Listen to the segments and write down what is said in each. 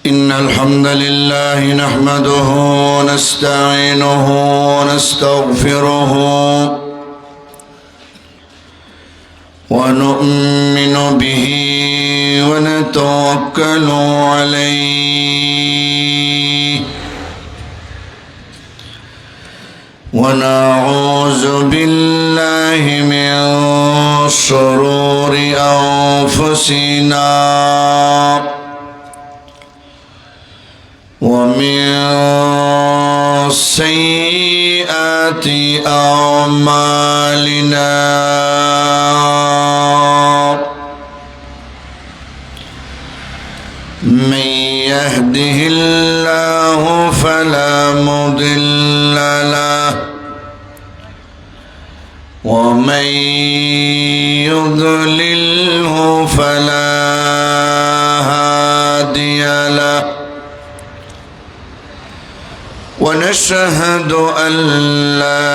إن الحمد لله نحمده ونستعينه ونستغفره ونؤمن به ونتوكل عليه ونعوذ بالله من شرور أنفسنا ومن سيئات أعمالنا من يهده الله فلا مضل له ومن يضلله فلا هادي له ونشهد أن لا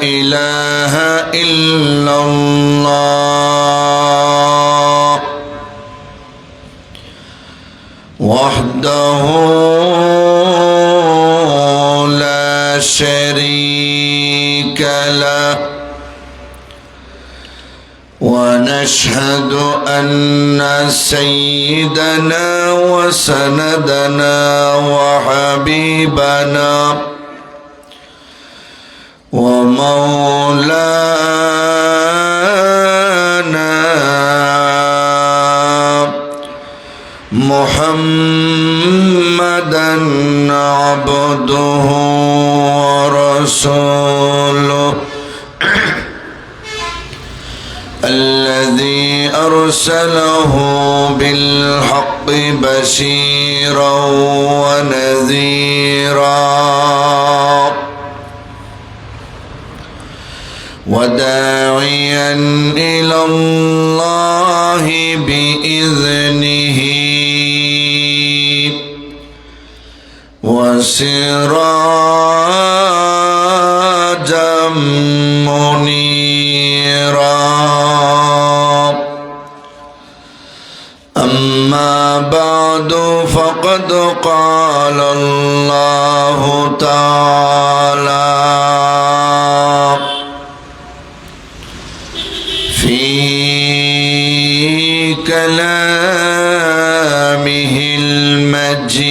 إله إلا الله وحده لا شريك له ونشهد أن سيدنا وسندنا وحبيبنا ومولانا محمدا عبده ورسوله الذي أرسله بالحق بشيرا ونذيرا وداعيا إلى الله بإذنه وسراجا منيرا. أما بعد فقد قال الله تعالى في كلامه المجيد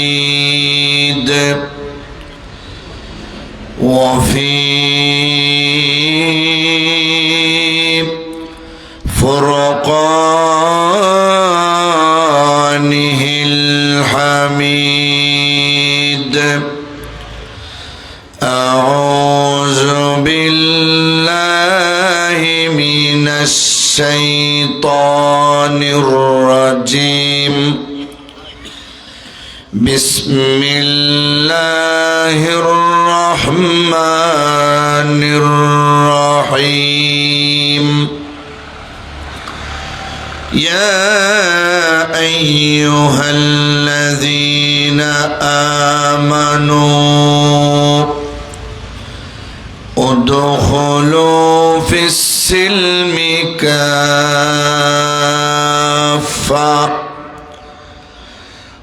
وفي فرقانه الحميد. أعوذ بالله من الشيطان الرجيم. بسم الله الرحمن الرحيم. يا أيها الذين آمنوا ادخلوا في السلم كافة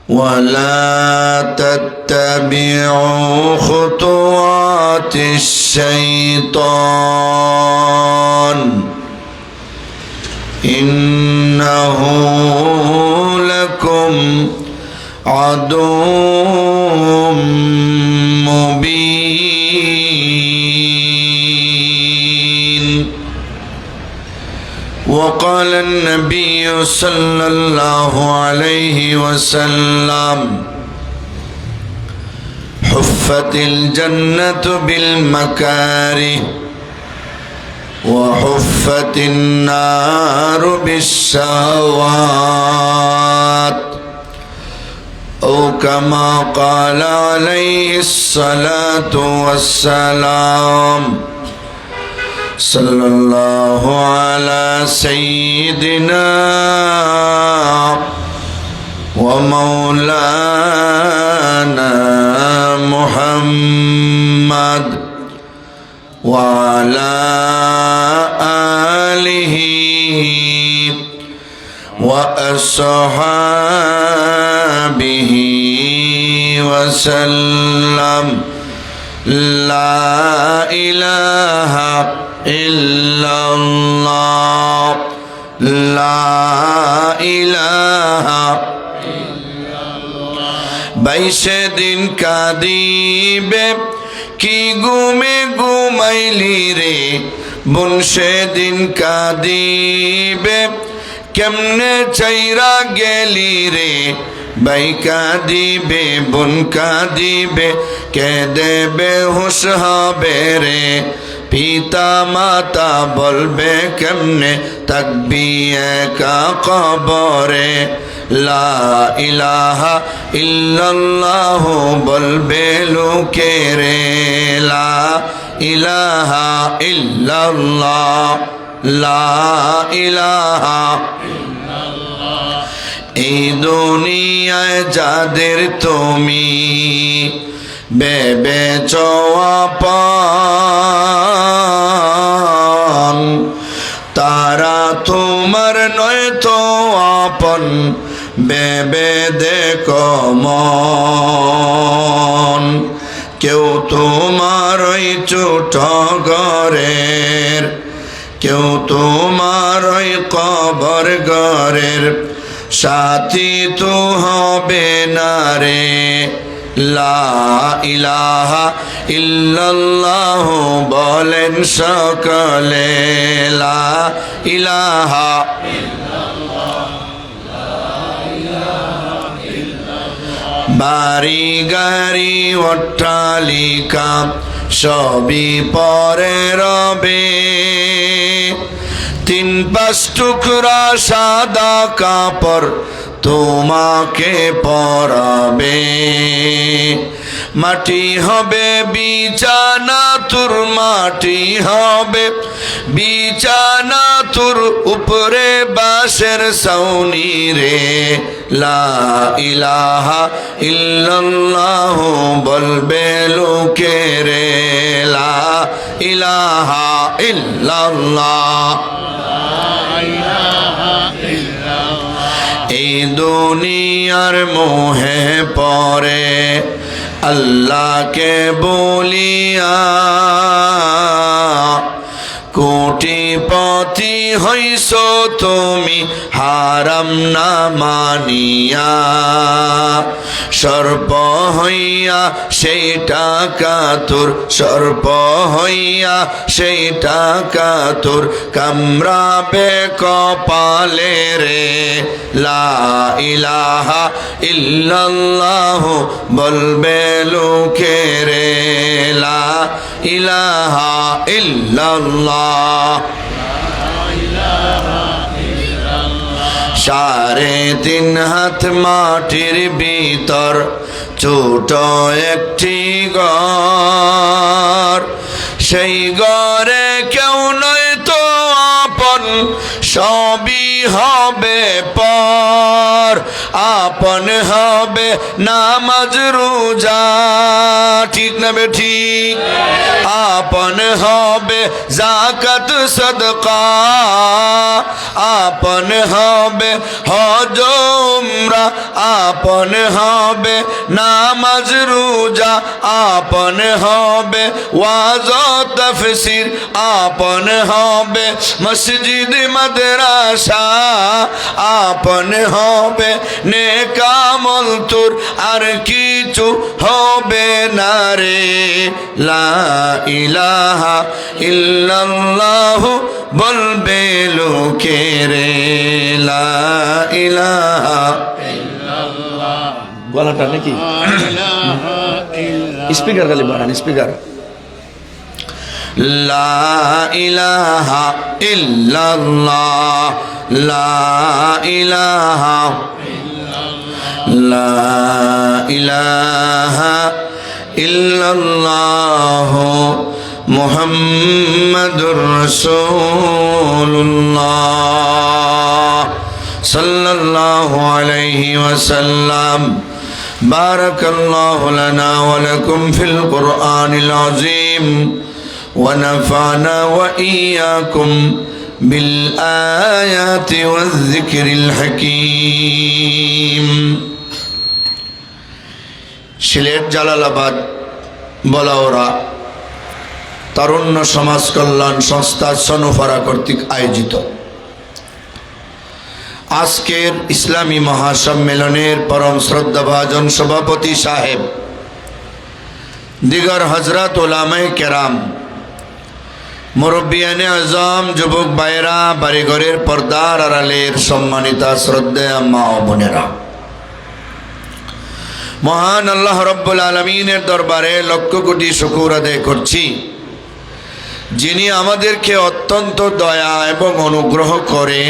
ولا تتبعوا خطوات الشيطان إنه لكم عدو مبين. وقال النبي صلى الله عليه وسلم حفت الجنة بالمكاره وحفت النار بالشهوات أو كما قال عليه الصلاة والسلام. صلى الله على سيدنا ومولانا محمد وعلى آله وأصحابه وسلم لا إله إلا الله لا إله বাইশে দিন কাঁদিবে কি ঘুমে ঘুমাইলি রে বোন সেদিন কাঁদিবে কেমনে চাইরা গেলি রে ভাই কাঁদিবে বোন কাঁদিবে কেঁদে বেহুশ হবে রে পিতা মাতা বলবে কেমনে থাকবি একা কবরে লা ইলাহা ইল্লাল্লাহ বলবে লোকে রে লা ইলাহা ইল্লাল্লাহ লা ইলাহা ইল্লাল্লাহ। এই দুনিয়ায় যাদের তুমি ভেবেছ আপন তারা তোমার নয় তো আপন ভেবে দেখো মন কেউ তোমার ওই ছোট ঘরের কেউ তোমার ওই কবর ঘরের সাথী তো হবে না রে লা ইলাহা ইল্লাল্লাহ বলেন সকলে লা ইলাহা বাড়ি গাড়ি অট্টালিকা সবই পরে রবে তিন পাঁচ টুকরা সাদা কাপড় তোমাকে পরাবে মাটি হবে বিছানা তোর মাটি হবে বিছানা তোর উপরে বাঁশের ছাউনি রে লা ইলাহা ইল্লাল্লাহ বলবে লোকে রে লা ইলাহা ইল্লাল্লাহ এই দুনিয়ার মোহে পরে আল্লাহকে বলিয়া কোটিপতি হইছ তুমি হারাম না মানিয়া সর্প হইয়া সেই টাকা তোর সর্প হইয়া সেই টাকা তোর কামড়াবে কপালে রে লা ইলাহা ইল্লাল্লাহ বলবে লোকে রে লা ইলাহা ইল্লাল্লাহ 3.5 হাত মাটির ভিতর ছোট একটি ঘর সেই ঘরে কেউ নয় তো আপন সবই হবে পর আপন হবে নামাজ রোজা ঠিক না বেঠিক আপন হবে যাকাত সাদকা আপন হবে হজ উমরা আপন হবে নামাজ রোজা আপন হবে ওয়াজ তাফসীর আপন হবে মসজিদ মাদ্রাসা আপন হবে নেক আমল তোর আর কিছু হবে না রে লা ইলাহা ইল্লাল্লাহ বলবে লোকে রে লা ইলাহা ইল্লাল্লাহ গলাটা নাকি স্পিকার খালি বাড়ান স্পিকার লা ইলাহা ইল্লাল্লাহ লা ইলাহা লা ইলাহা ইল্লাল্লাহ মুহাম্মাদুর রাসূলুল্লাহ সাল্লাল্লাহু আলাইহি ওয়াসাল্লাম বারাকাল্লাহু লানা ওয়া লাকুম ফিল কুরআনিল আযীম ونفعنا وإياكم بالآيات والذكر الحكيم সিলেট জালালাবাদ বলাওরা তারুণ্য সমাজ কল্যাণ সংস্থা সনুফারা কর্তৃক আয়োজিত আজকের ইসলামী মহাসম্মেলনের পরম শ্রদ্ধাভাজন সভাপতি সাহেব, দিগর হজরত উলামায়ে কেরাম, মুরব্বিয়ানে আজম, যুবক ভাইয়েরা, বাড়িঘরের পর্দার আড়ালের সম্মানিতা শ্রদ্ধেয় মা ও বোনেরা, মহান আল্লাহ রব্বুল আলামিনের দরবারে লক্ষ কোটি শুকর আদায় করছি, যিনি আমাদেরকে অত্যন্ত দয়া এবং অনুগ্রহ করে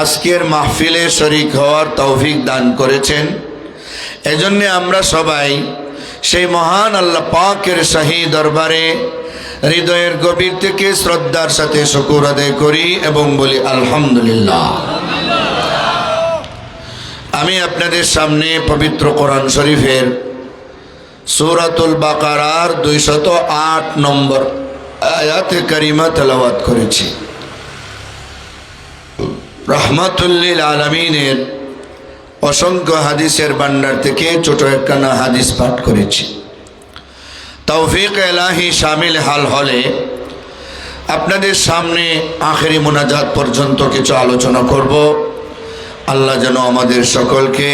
আজকের মাহফিলে শরীক হওয়ার তৌফিক দান করেছেন। এজন্য আমরা সবাই সেই মহান আল্লাহ পাকের শাহী দরবারে হৃদয়ের গভীর থেকে শ্রদ্ধার সাথে শুকর আদায় করি এবং বলি আলহামদুলিল্লাহ। আমি আপনাদের সামনে পবিত্র কোরআন শরীফের সূরাতুল বাকারার 208 নম্বর আয়াতে কারিমা তেলাওয়াত করেছি। রহমাতুল লিল আলামিনের অসংখ্য হাদিসের ভান্ডার থেকে ছোট একখানা হাদিস পাঠ করেছি। তৌফিক ইলাহি শামিল হাল হলে আপনাদের সামনে আখেরি মুনাজাত পর্যন্ত কিছু আলোচনা করব। আল্লাহ যেন আমাদের সকলকে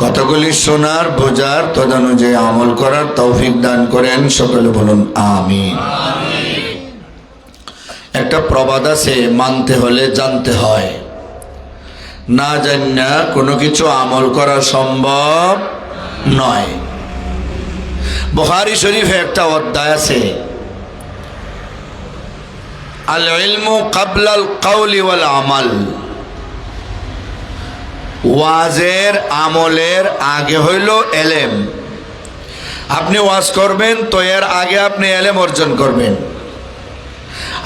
কথাগুলি শোনার, বোঝার, তদনুযায়ী আমল করার তৌফিক দান করেন। সকলে বলুন আমিন। একটা প্রবাদ আছে, মানতে হলে জানতে হয়, না জানা কোনো কিছু আমল করা সম্ভব নয়। বুখারী শরীফে একটা অধ্যায় আছে, আল ইলমু ক্বাবলাল কাওলি ওয়াল আমাল। ওয়াজের আমলের আগে হইল এলেম। আপনি ওয়াজ করবেন তো এর আগে আপনি এলেম অর্জন করবেন,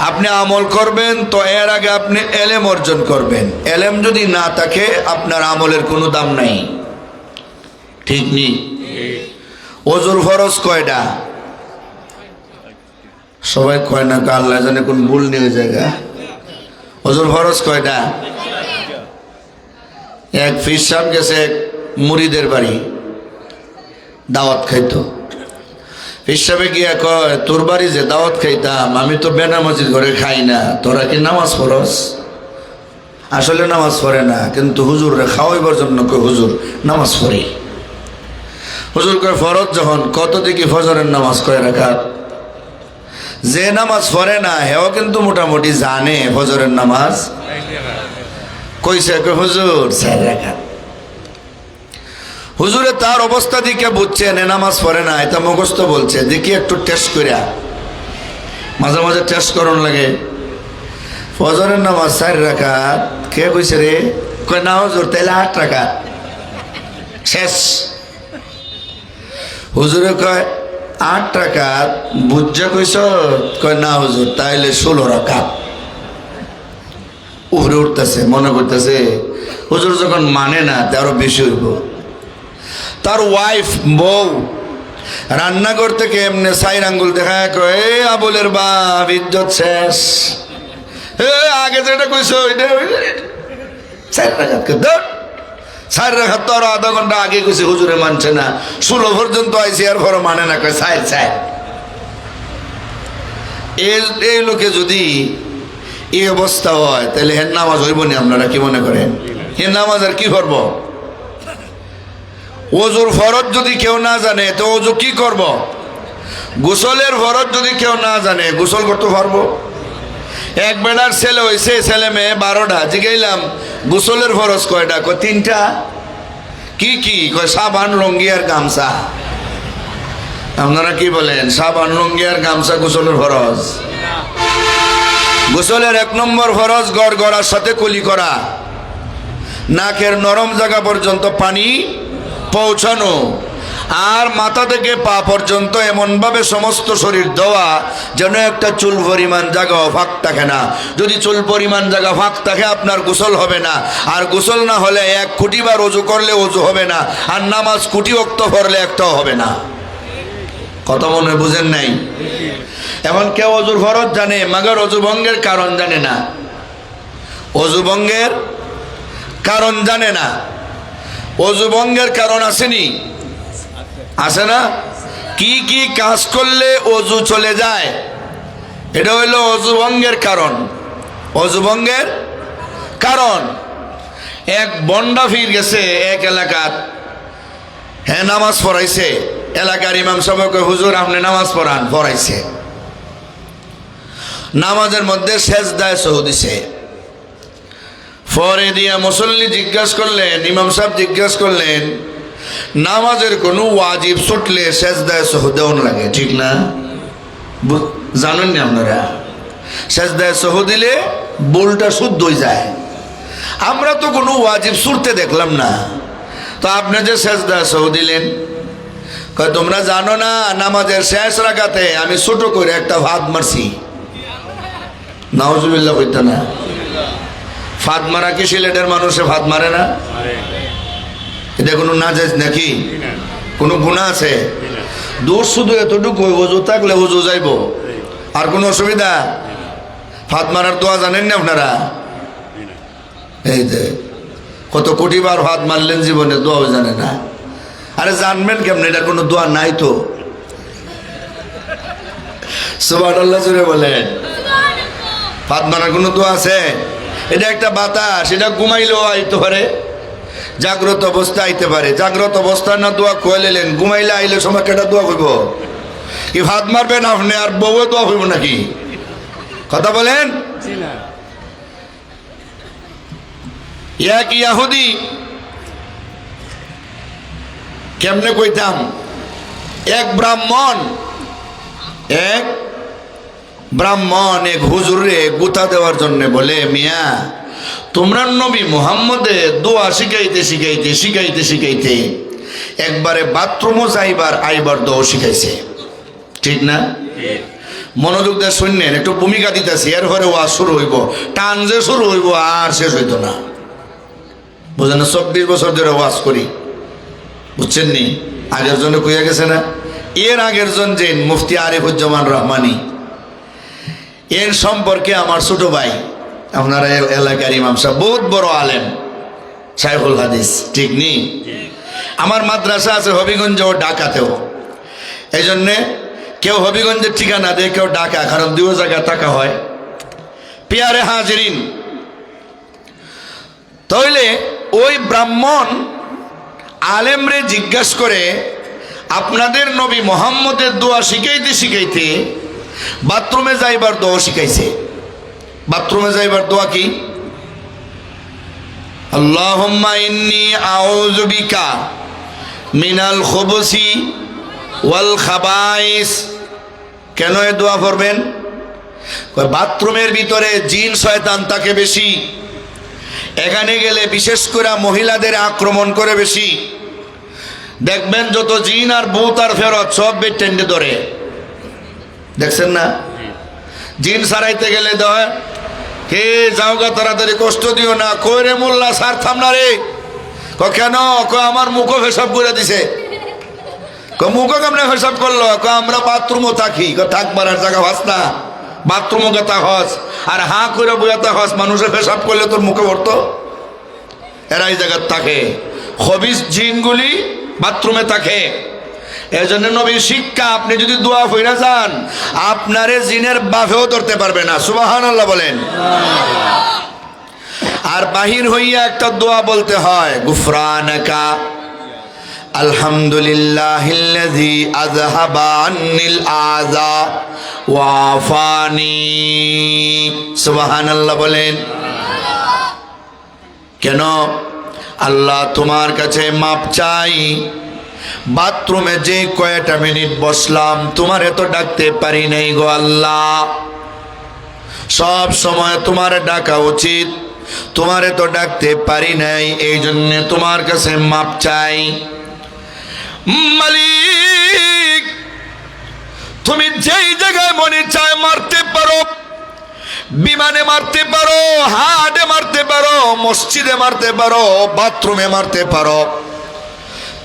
আপনি আমল করবেন তো এর আগে আপনি এলেম অর্জন করবেন। এলেম যদি না থাকে আপনার আমলের কোনো দাম নাই। ঠিক নেই? ওজুর ফরজ কয়টা? সবাই কয় না, আল্লাহ জানে কোন ভুল নিয়ে জায়গা। ওজুর ফরজ কয়টা? এক ফির সাহেব গেছে এক মুরিদের বাড়ি দাওয়াত খাইতো। ফির সাহেবে গিয়া কয়, তোর বাড়ি যে দাওয়াত খাইতাম, আমি তো বেনামাজি ঘরে খাই না, তোরা কি নামাজ পড়স? আসলে নামাজ পড়ে না, কিন্তু হুজুররে খাওয়াইবার জন্য কয় হুজুর নামাজ পড়ি। হুজুর কয় ফরজ যখন, কত দেখি ফজরের নামাজ কয় রাকাত। যে নামাজ পড়ে না হেও কিন্তু মোটামুটি জানে ফজরের নামাজ কইছে, কয় হুজুর 4 রাকাত। হুজুরে তার অবস্থা দিকে বুঝছেন এ নামাজ পড়ে না, এটা মুখস্থ বলছে, দেখি একটু টেস্ট করিয়া। মাঝে মাঝে টেস্ট করন লাগে। ফজরের নামাজ 4 রাকাত। কে কইছে রে? কয় না হুজুর, তাইলে 8 রাকাত। শেষ। হুজুরে কয় 8 রাকাত বুঝছে কইছ? কয় না হুজুর, তাইলে 16 রাকাত। উহরে উঠতেছে, মনে করতেছে হুজুর যখন মানে না তা আরো বেশি হইব। তার ওয়াইফ, বউ, রান্নাঘর থেকে এমনি 4 আঙ্গুল দেখা কয়, এ আবুলের বাপ, ইজ্জত শেষ। আগে যেটা কইছ 4 রাকাত। 4 রাকাত তো আরো আধা ঘন্টা আগে কইছে, হুজুরে মানছে না। 16 পর্যন্ত আইসি আর ঘর মানে না, কয় 4। এই লোকে যদি এই অবস্থা হয় তাহলে হের নামাজ হইব না? আপনারা কি মনে করেন? হের নামাজ আর কি করব? ওজুর ফরজ যদি কেউ না জানে তো ওজু কি করব? গোসলের ফরজ যদি কেউ না জানে গোসল করতে পারবো? এক বেলার ছেলে হয়েছে, ছেলে মেয়ে 12টা। জিগাইলাম গোসলের ফরজ কয়টা? কয় 3টা। কি কি? কয় সাবান, লঙ্গি আর গামছা। আপনারা কি বলেন? সাবান, লঙ্গি আর গামছা গোসলের ফরজ? গোসলের 1 নম্বর ফরজ গড়গড়ার সাথে কুলি করা, নাকের নরম জায়গা পর্যন্ত পানি পৌঁছানো, আর মাথা থেকে পা পর্যন্ত এমনভাবে সমস্ত শরীর ধোয়া যেন একটা চুল পরিমাণ জায়গাও ফাঁক থাকে না। যদি চুল পরিমাণ জায়গা ফাঁক থাকে আপনার গোসল হবে না। আর গোসল না হলে 1 কোটি বার ওযু করলে ওযু হবে না, আর নামাজ কোটি ওয়াক্ত পড়লে একটাও হবে না। কথা মনে বুঝেন নাই? এখন কেউ অজুর ফরজ জানে, মাগার অজু ভঙ্গের কারণ জানে না। অজু ভঙ্গের কারণ জানে না। অজু ভঙ্গের কারণ আসেনি, আছে না? কি কি কাজ করলে অজু চলে যায়, এটা হইলো অজু ভঙ্গের কারণ। অজু ভঙ্গের কারণ, এক বন্ডা ফির গেছে এক এলাকাত, হ্যাঁ নামাজ পড়াইছে, এলাকার ইমাম সাহেবকে হুজুর আপনি নামাজ পড়ান, পড়াইছে। নামাজের মধ্যে সেজদায় সহু দিছে। পরে দিয়া মুসল্লি জিজ্ঞাসা করলেন, ইমাম সাহেব জিজ্ঞাসা করলেন, নামাজের কোনো ওয়াজিব ছুটলে সেজদায় সহু দেওয়ান লাগে, ঠিক না? জানেন না আপনারা? সেজদায় সহু দিলে বুলটা শুদ্ধ হয়ে যায়। আমরা তো কোনো ওয়াজিব ছুটতে দেখলাম না, তো আপনি যে সেজদায় সহু দিলেন, কয় তোমরা জানো না নামাজের শেষ রাকাতে আমি ছোট করে একটা ভাত মারছি। নাউজুবিল্লাহ কইতা না? ফাঁদ মারা কি সিলেটের মানুষে ফাঁদ মারে না? এটা কোনো নাজায়েজ নাকি? কোনো গুনাহ আছে? দূর শুধু এতটুকু, ওযু থাকলে ওযু যাইব, আর কোনো অসুবিধা? ফাঁদ মারার দোয়া জানেন না আপনারা? এই যে কত কোটিবার ফাঁদ মারলেন, জীবনে দোয়াও জানে না। আরে জানবেন কেমন? এটা কোনো দোয়া নাই তো। সুবহানাল্লাহ জোরে বলেন। ফাঁদ মারার কোনো দোয়া আছে? এটা একটা বাতাস, এটা ঘুমাইলেও আইতে পারে, জাগ্রত অবস্থা আইতে পারে। জাগ্রত অবস্থায় না দোয়া কইলেন, ঘুমাইলে আইলে সময় কেটা দোয়া হইব? কি ফাঁদ মারবেন আপনি আর বউয়ে দোয়া হইব নাকি? কথা বলেন। এক ইয়াহুদি, কেমনে কইতাম, এক ব্রাহ্মণ এক হুজুরে গুতা দেওয়ার জন্য বলে, মিয়া তোমরা নবী মুহাম্মদে দোয়া শিখাইতে শিখাইতে শিখাইতে শিখাইতে একবারে বাথরুমও যাইবার আইবার দোয়া শিখাইছে, ঠিক না? মনোযোগ দিয়ে শুনলেন, একটু ভূমিকা দিতেছি, এরপরে ওয়াজ শুরু হইব। টান যে শুরু হইব আর শেষ হইতো না, বুঝলেন? 24 বছর ধরে ওয়াজ করি, বুঝছেন নি? আগের জন্য কইয়া গেছে না? এর আগের জন যে মুফতি আরিফুজ্জামান রহমানী, এর সম্পর্কে আমার ছোট ভাই, আপনারা এলাকার ইমাম সাহেব, বহুত বড় আলেম, শাইখুল হাদিস, ঠিক নি? আমার মাদ্রাসা আছে হবিগঞ্জ ও ঢাকাতেও। এই জন্যে কেউ হবিগঞ্জের ঠিকানা দেয়, কেউ ঢাকা, কারণ দুই জায়গায় থাকা হয়। পিয়ারে হাজিরিন, তাইলে ওই ব্রাহ্মণ আলেমরে জিজ্ঞাসা করে, আপনাদের নবী মুহাম্মদের দোয়া শিখাইতে শিখাইতে বাথরুমে যাইবার দোয়া শিখাইছে। বাথরুমে যাইবার দোয়া কি? আল্লাহুম্মা ইন্নী আউযু বিকা মিনাল খুবুসি ওয়াল খাবাইস। কেন এই দোয়া পড়বেন? বাথরুমের ভিতরে জিন শয়তান থাকে বেশি, এখানে গেলে বিশেষ করে মহিলাদের আক্রমণ করে বেশি। দেখবেন যত জিন আর ভূত আর ফেরত সব টেন্ডে ধরে, দেখছেন না? জিন সারাইতে গেলে দেয়, কে যাওগা তাড়াতাড়ি, কষ্ট দিও না। কই রে মোল্লা, সার থাম না রে। কেন? আমার মুখও ফেসাব করে দিছে। মুখও কেমনে ফেসাব করলো? আমরা বাথরুমও থাকি। থাকবার আর জায়গা হস না, বাথরুমও গেতা হস, আর হাঁ করে বইয়াতে হস। মানুষে ফেসাব করলে তোর মুখে ভরতো? এরাই জায়গার থাকে, খবিস জিনগুলি বাথরুমে থাকে। এই জন্য নবীর শিক্ষা, আপনি যদি দোয়া ফিরা যান, আপনারে জিনের বাফেও ধরতে পারবে না। সুবহানাল্লাহ বলেন। আর বাহির হইয়া একটা দোয়া বলতে হয়, গুফরানাকা আলহামদুলিল্লাহিল্লাযী আযহাবা আন্নিল আযা ওয়া আফানি। সুবহানাল্লাহ বলেন। কেন? আল্লাহ তোমার কাছে মাপ চাই, বাথরুমে যে কয়টা মিনিট বসলাম তোমার এত ডাকতে পারি নাই গো আল্লাহ। সব সময় তোমার ডাকা উচিত, তোমার এত ডাকতে পারি নাই, এই জন্য তোমার কাছে মাপ চাই। মালিক, তুমি যেই জায়গায় মনে চায় মারতে পারো, বিমানে মারতে পারো, হাটে মারতে পারো, মসজিদে মারতে পারো, বাথরুমে মারতে পারো।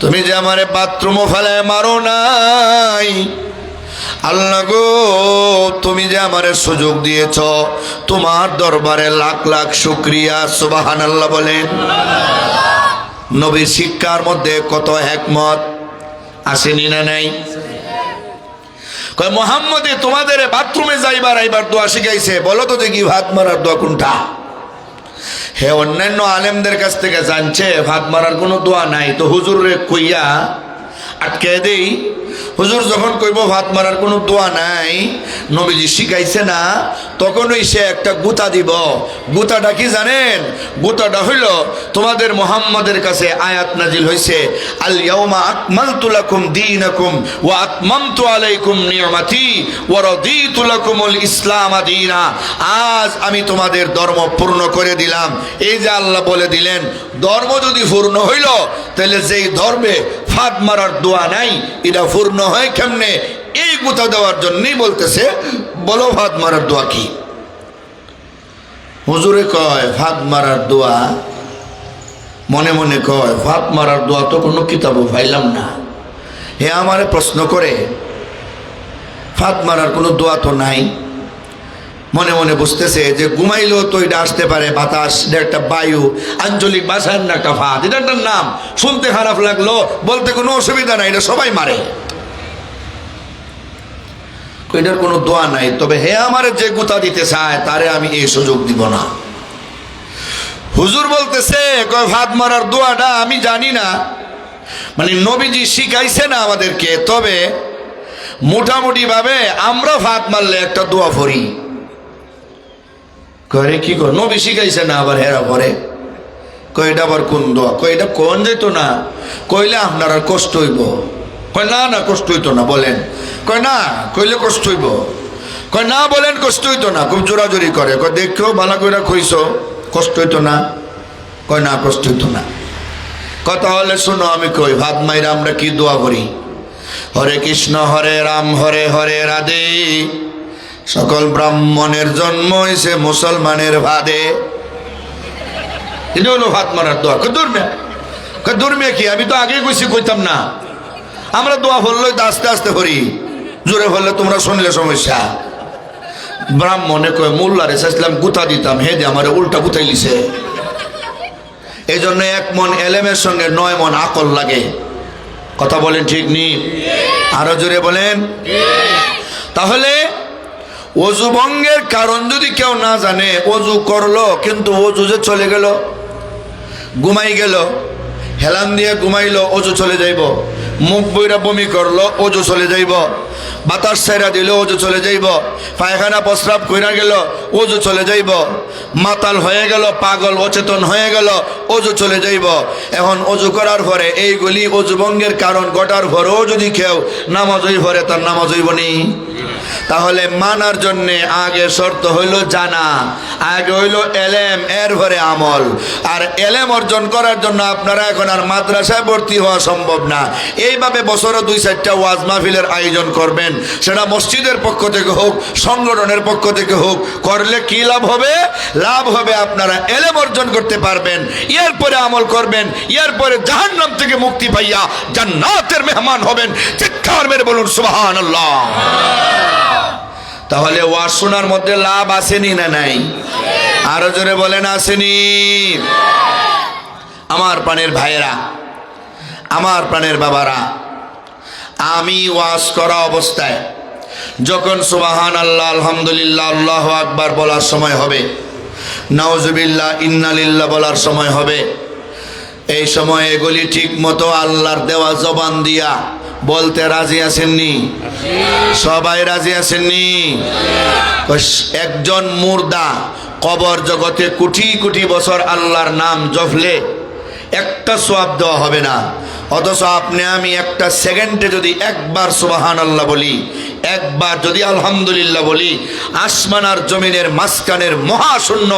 তুমি যে আমারে বাথরুমও ফেলে মারো নাই, আল্লাহ গো, তুমি যে আমারে সুযোগ দিয়েছ, তোমার দরবারে লাখ লাখ শুকরিয়া। সুবহানাল্লাহ বলেন। নবীর শিক্ষার মধ্যে কত হিকমত আসেনি না নাই? কয় মুহাম্মদে তোমাদের বাথরুমে যাইবার আইবার দোয়া শিখাইছে, বলো তো দেখি ভাত মারার দোয়া কোনটা? হে অন্যান্য আলেমদের কাছ থেকে জানছে ভাত মারার কোনো দোয়া নাই, তো হুজুর রে কইয়া আটকে দেই। হুজুর যখন কইব ভাত মারার কোনো দোয়া নাই, নবীজি শিখাইছে না, তখনই সে একটা গুতা দিব। গুতাটা কি জানেন? গুতাটা হইল তোমাদের মুহাম্মদের কাছে আয়াত নাজিল হইছে, আল ইয়াউমা আকমালতু লাকুম দীনাকুম ওয়া আতমামতু আলাইকুম নি'মাতি ওয়া রাদিতু লাকুমুল ইসলাম দীনা। আজ আমি তোমাদের ধর্ম পূর্ণ করে দিলাম। এই যে আল্লাহ বলে দিলেন, ধর্ম যদি পূর্ণ হইল, তাহলে যেই ধর্মে ফাঁদ মারার দোয়া নাই, এটা পূর্ণ হয় কেমনে? এই গুতা দেওয়ার জন্যই বলতেছে, বলো ফাঁদ মারার দোয়া কি? হুজুরে কয় ফাঁদ মারার দোয়া, মনে মনে কয় ফাঁদ মারার দোয়া তো কোনো কিতাবও পাইলাম না। হে আমারে প্রশ্ন করে, ফাঁদ মারার কোনো দোয়া তো নাই। মনে মনে বুঝতেছে যে ঘুমাইলেও তো এটা আসতে পারে, বাতাস, এটা একটা বায়ু, আঞ্চলিক ভাষার না একটা ফাঁদ, এটা একটা নাম, শুনতে খারাপ লাগলো, বলতে কোনো অসুবিধা নাই, এটা সবাই মারে, এটার কোনো দোয়া নাই। তবে হে আমারে যে গুতা দিতে চায়, তারে আমি এই সুযোগ দিব না। হুজুর বলতেছে কয় ফাঁদ মারার দোয়াটা আমি জানি না, মানে নবীজি শিখাইছে না আমাদেরকে, তবে মোটামুটি ভাবে আমরা ফাঁদ মারলে একটা দোয়া পড়ি। করে কি কর, নবী শিখাইছে না আবার হেরা পরে? কয় এটা আবার কোন দোয়া? কয় এটা কোন যেত না, কইলে আপনার আর কষ্ট হইব। কয় না না কষ্ট হইতো না, বলেন। কয় না, কইলে কষ্ট হইব। কয় না, বলেন কষ্ট হইতো না। খুব জোরাজোরি করে। কয় দেখো ভালো করে কইস, কষ্ট হইতো না? কয় না, কষ্ট হইতো না। কথা হলে শোনো, আমি কই ভাত মাইরা আমরা কি দোয়া করি? হরে কৃষ্ণ হরে রাম হরে হরে রাধে, সকল ব্রাহ্মণের জন্ম হইছে মুসলমানের ভাদে। এটা হলো ভাত মারার দোয়া। দুর্মে কি? আমি তো আগে কইছি, কইতাম না। আমরা দোয়া বললেই তো আস্তে আস্তে করি, জোরে বললে তোমরা শুনলে সমস্যা। ব্রাহ্মণে কয় মোল্লারে চাইছিলাম গুতা দিতাম, হে যে আমার উল্টা গুতাই লিছে। এই জন্য 1 মন এলেমের সঙ্গে 9 মন আকল লাগে। কথা বলেন ঠিক নি? আরো জোরে বলেন। তাহলে অজু ভঙ্গের কারণ যদি কেউ না জানে, অজু করলো কিন্তু অজু যে চলে গেল, ঘুমাই গেল, হেলান দিয়ে ঘুমাইলো, অজু চলে যাইব। মুখ বইরা বমি করলো, অজু চলে যাইব। বাতাস ছাইরা দিল, অজু চলে যাইব। পায়খানা প্রস্রাব কইরা গেল, অজু চলে যাইব। মাতাল হয়ে গেল, পাগল অচেতন হয়ে গেল, অজু চলে যাইব। এখন অজু করার পরে এইগুলি অজু ভঙ্গের কারণ ঘটার পরেও যদি কেউ নামাজ হই পরে, তার নামাজ হইব নি? তাহলে মানার জন্য আগে শর্ত হইল জানা, আগে হইল এলেম, এর পরে আমল। আর এলেম অর্জন করার জন্য আপনারা এখন আর মাদ্রাসায় ভর্তি হওয়া সম্ভব না। এইভাবে বছরে 2-4টা ওয়াজ মাহফিলের আয়োজন করবেন, সেটা মসজিদের পক্ষ থেকে হোক, সংগঠনের পক্ষ থেকে হোক, করলে কি লাভ হবে? লাভ হবে আপনারা এলেম অর্জন করতে পারবেন, এরপরে আমল করবেন, এরপরে জাহান্নাম থেকে মুক্তি পাইয়া জান্নাতের মেহমান হবেন। চিৎকার মেরে বলুন সুবহানাল্লাহ। তাহলে ওয়াজ শোনার মধ্যে লাভ আসেনি না নাই? আরো জোরে বলেন আসেনি? আমার প্রাণের ভাইয়েরা, আমার প্রাণের বাবারা, আমি ওয়াজ করা অবস্থায় যখন সুবহানাল্লাহ, আলহামদুলিল্লাহ, আল্লাহু আকবার বলার সময় হবে, নাউজুবিল্লাহ, ইন্নালিল্লাহ বলার সময় হবে, এই সময় এগুলি ঠিক মতো আল্লাহর দেওয়া জবান দিয়া বলতে রাজি আছেননি? সবাই রাজি আছেননি? একজন মুর্দা কবর জগতে কোটি কোটি বছর আল্লাহর নাম জপলে একটা সওয়াব দেওয়া হবে না। অথচ আপনি আমি একটা সেকেন্ডে যদি একবার সুবহানাল্লাহ বলি, একবার যদি আলহামদুলিল্লাহ বলি, আসমান আর জমিনের মাঝখানের মহাশূন্য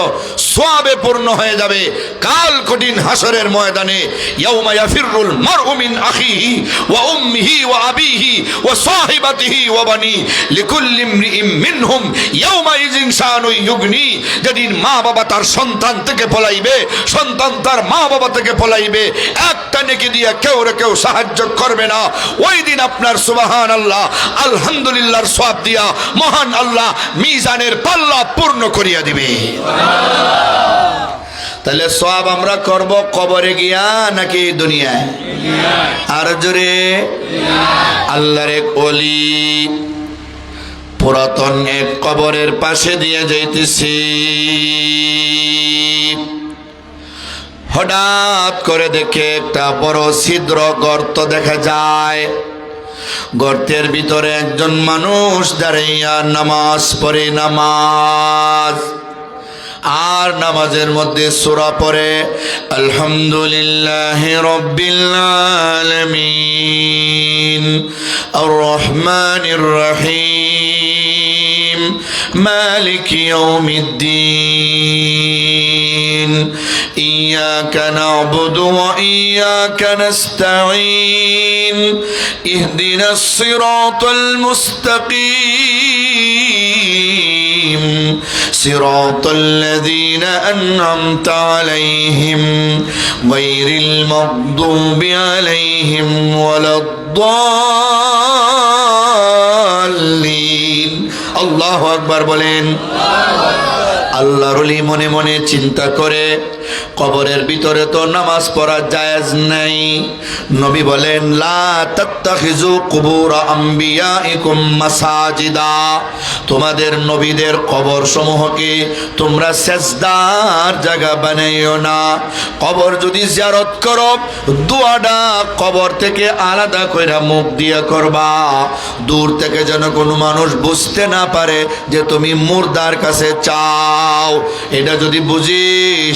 সওয়াবে পূর্ণ হয়ে যাবে। কাল কঠিন হাসরের ময়দানে ইয়াউমা ইয়াফিরুল মারউ মিন আখিহি ওয়া উম্মিহি ওয়া আবিহি ওয়া সাহিবাতিহি ওয়া বানি লিকুল্লি ইমরিইম মিনহুম ইয়াউমা ইযিন শানু ইউগনি। যেদিন মা বাবা তার সন্তান থেকে পলাইবে, সন্তান তার মা বাবা থেকে পলাইবে, একটা নেকি দিয়ে কেউ সাহায্য করবে না। ওই দিন আপনার সুবহানাল্লাহ, আলহামদুলিল্লাহ আলহামদুলিল্লাহর সওয়াব দিয়া মহান আল্লাহ মিজানের পাল্লা পূর্ণ করিয়া দিবে। তাহলে সওয়াব আমরা করব কবরে গিয়া নাকি দুনিয়ায়? আর জোরে, আল্লাহর এক ওলি পুরাতন এক কবরের পাশে দিয়ে যাইতেছি, হঠাৎ করে দেখে একটা বড় ছিদ্র গর্ত দেখা যায়। গর্তের ভিতরে একজন মানুষ দাঁড়াইয়া নামাজ পড়ে, নামাজ আর নামাজের মধ্যে সূরা পড়ে, আলহামদুলিল্লাহি রাব্বিল আলামিন আর রহমানির রহিম মালিকি ইয়াউমিদ্দিন ইয়াকা না'বুদু ওয়া ইয়াকা নাস্তাঈন ইহদিনাস সিরাতাল মুস্তাকিম সিরাতাল الذين أنعمت عليهم غير المغضوب عليهم ولا الضالين الله أكبر বলেন। আল্লাহর ওলি মনে মনে চিন্তা করে, কবরের ভিতরে তো নামাজ পড়া জায়েজ নাই। নবী বলেন, লা তাত্তাখিযু কুবুর আম্বিয়াইকুম মাসাজিদা, তোমাদের নবীদের কবর সমূহকে তোমরা সেজদার জায়গা বানাইও না। কবর যদি জিয়ারত করো, দোয়াটা কবর থেকে আলাদা কইরা মুখ দিয়া করবা, দূর থেকে যেন কোনো মানুষ বুঝতে না পারে যে তুমি মুর্দার কাছে চাও। এটা যদি বুঝি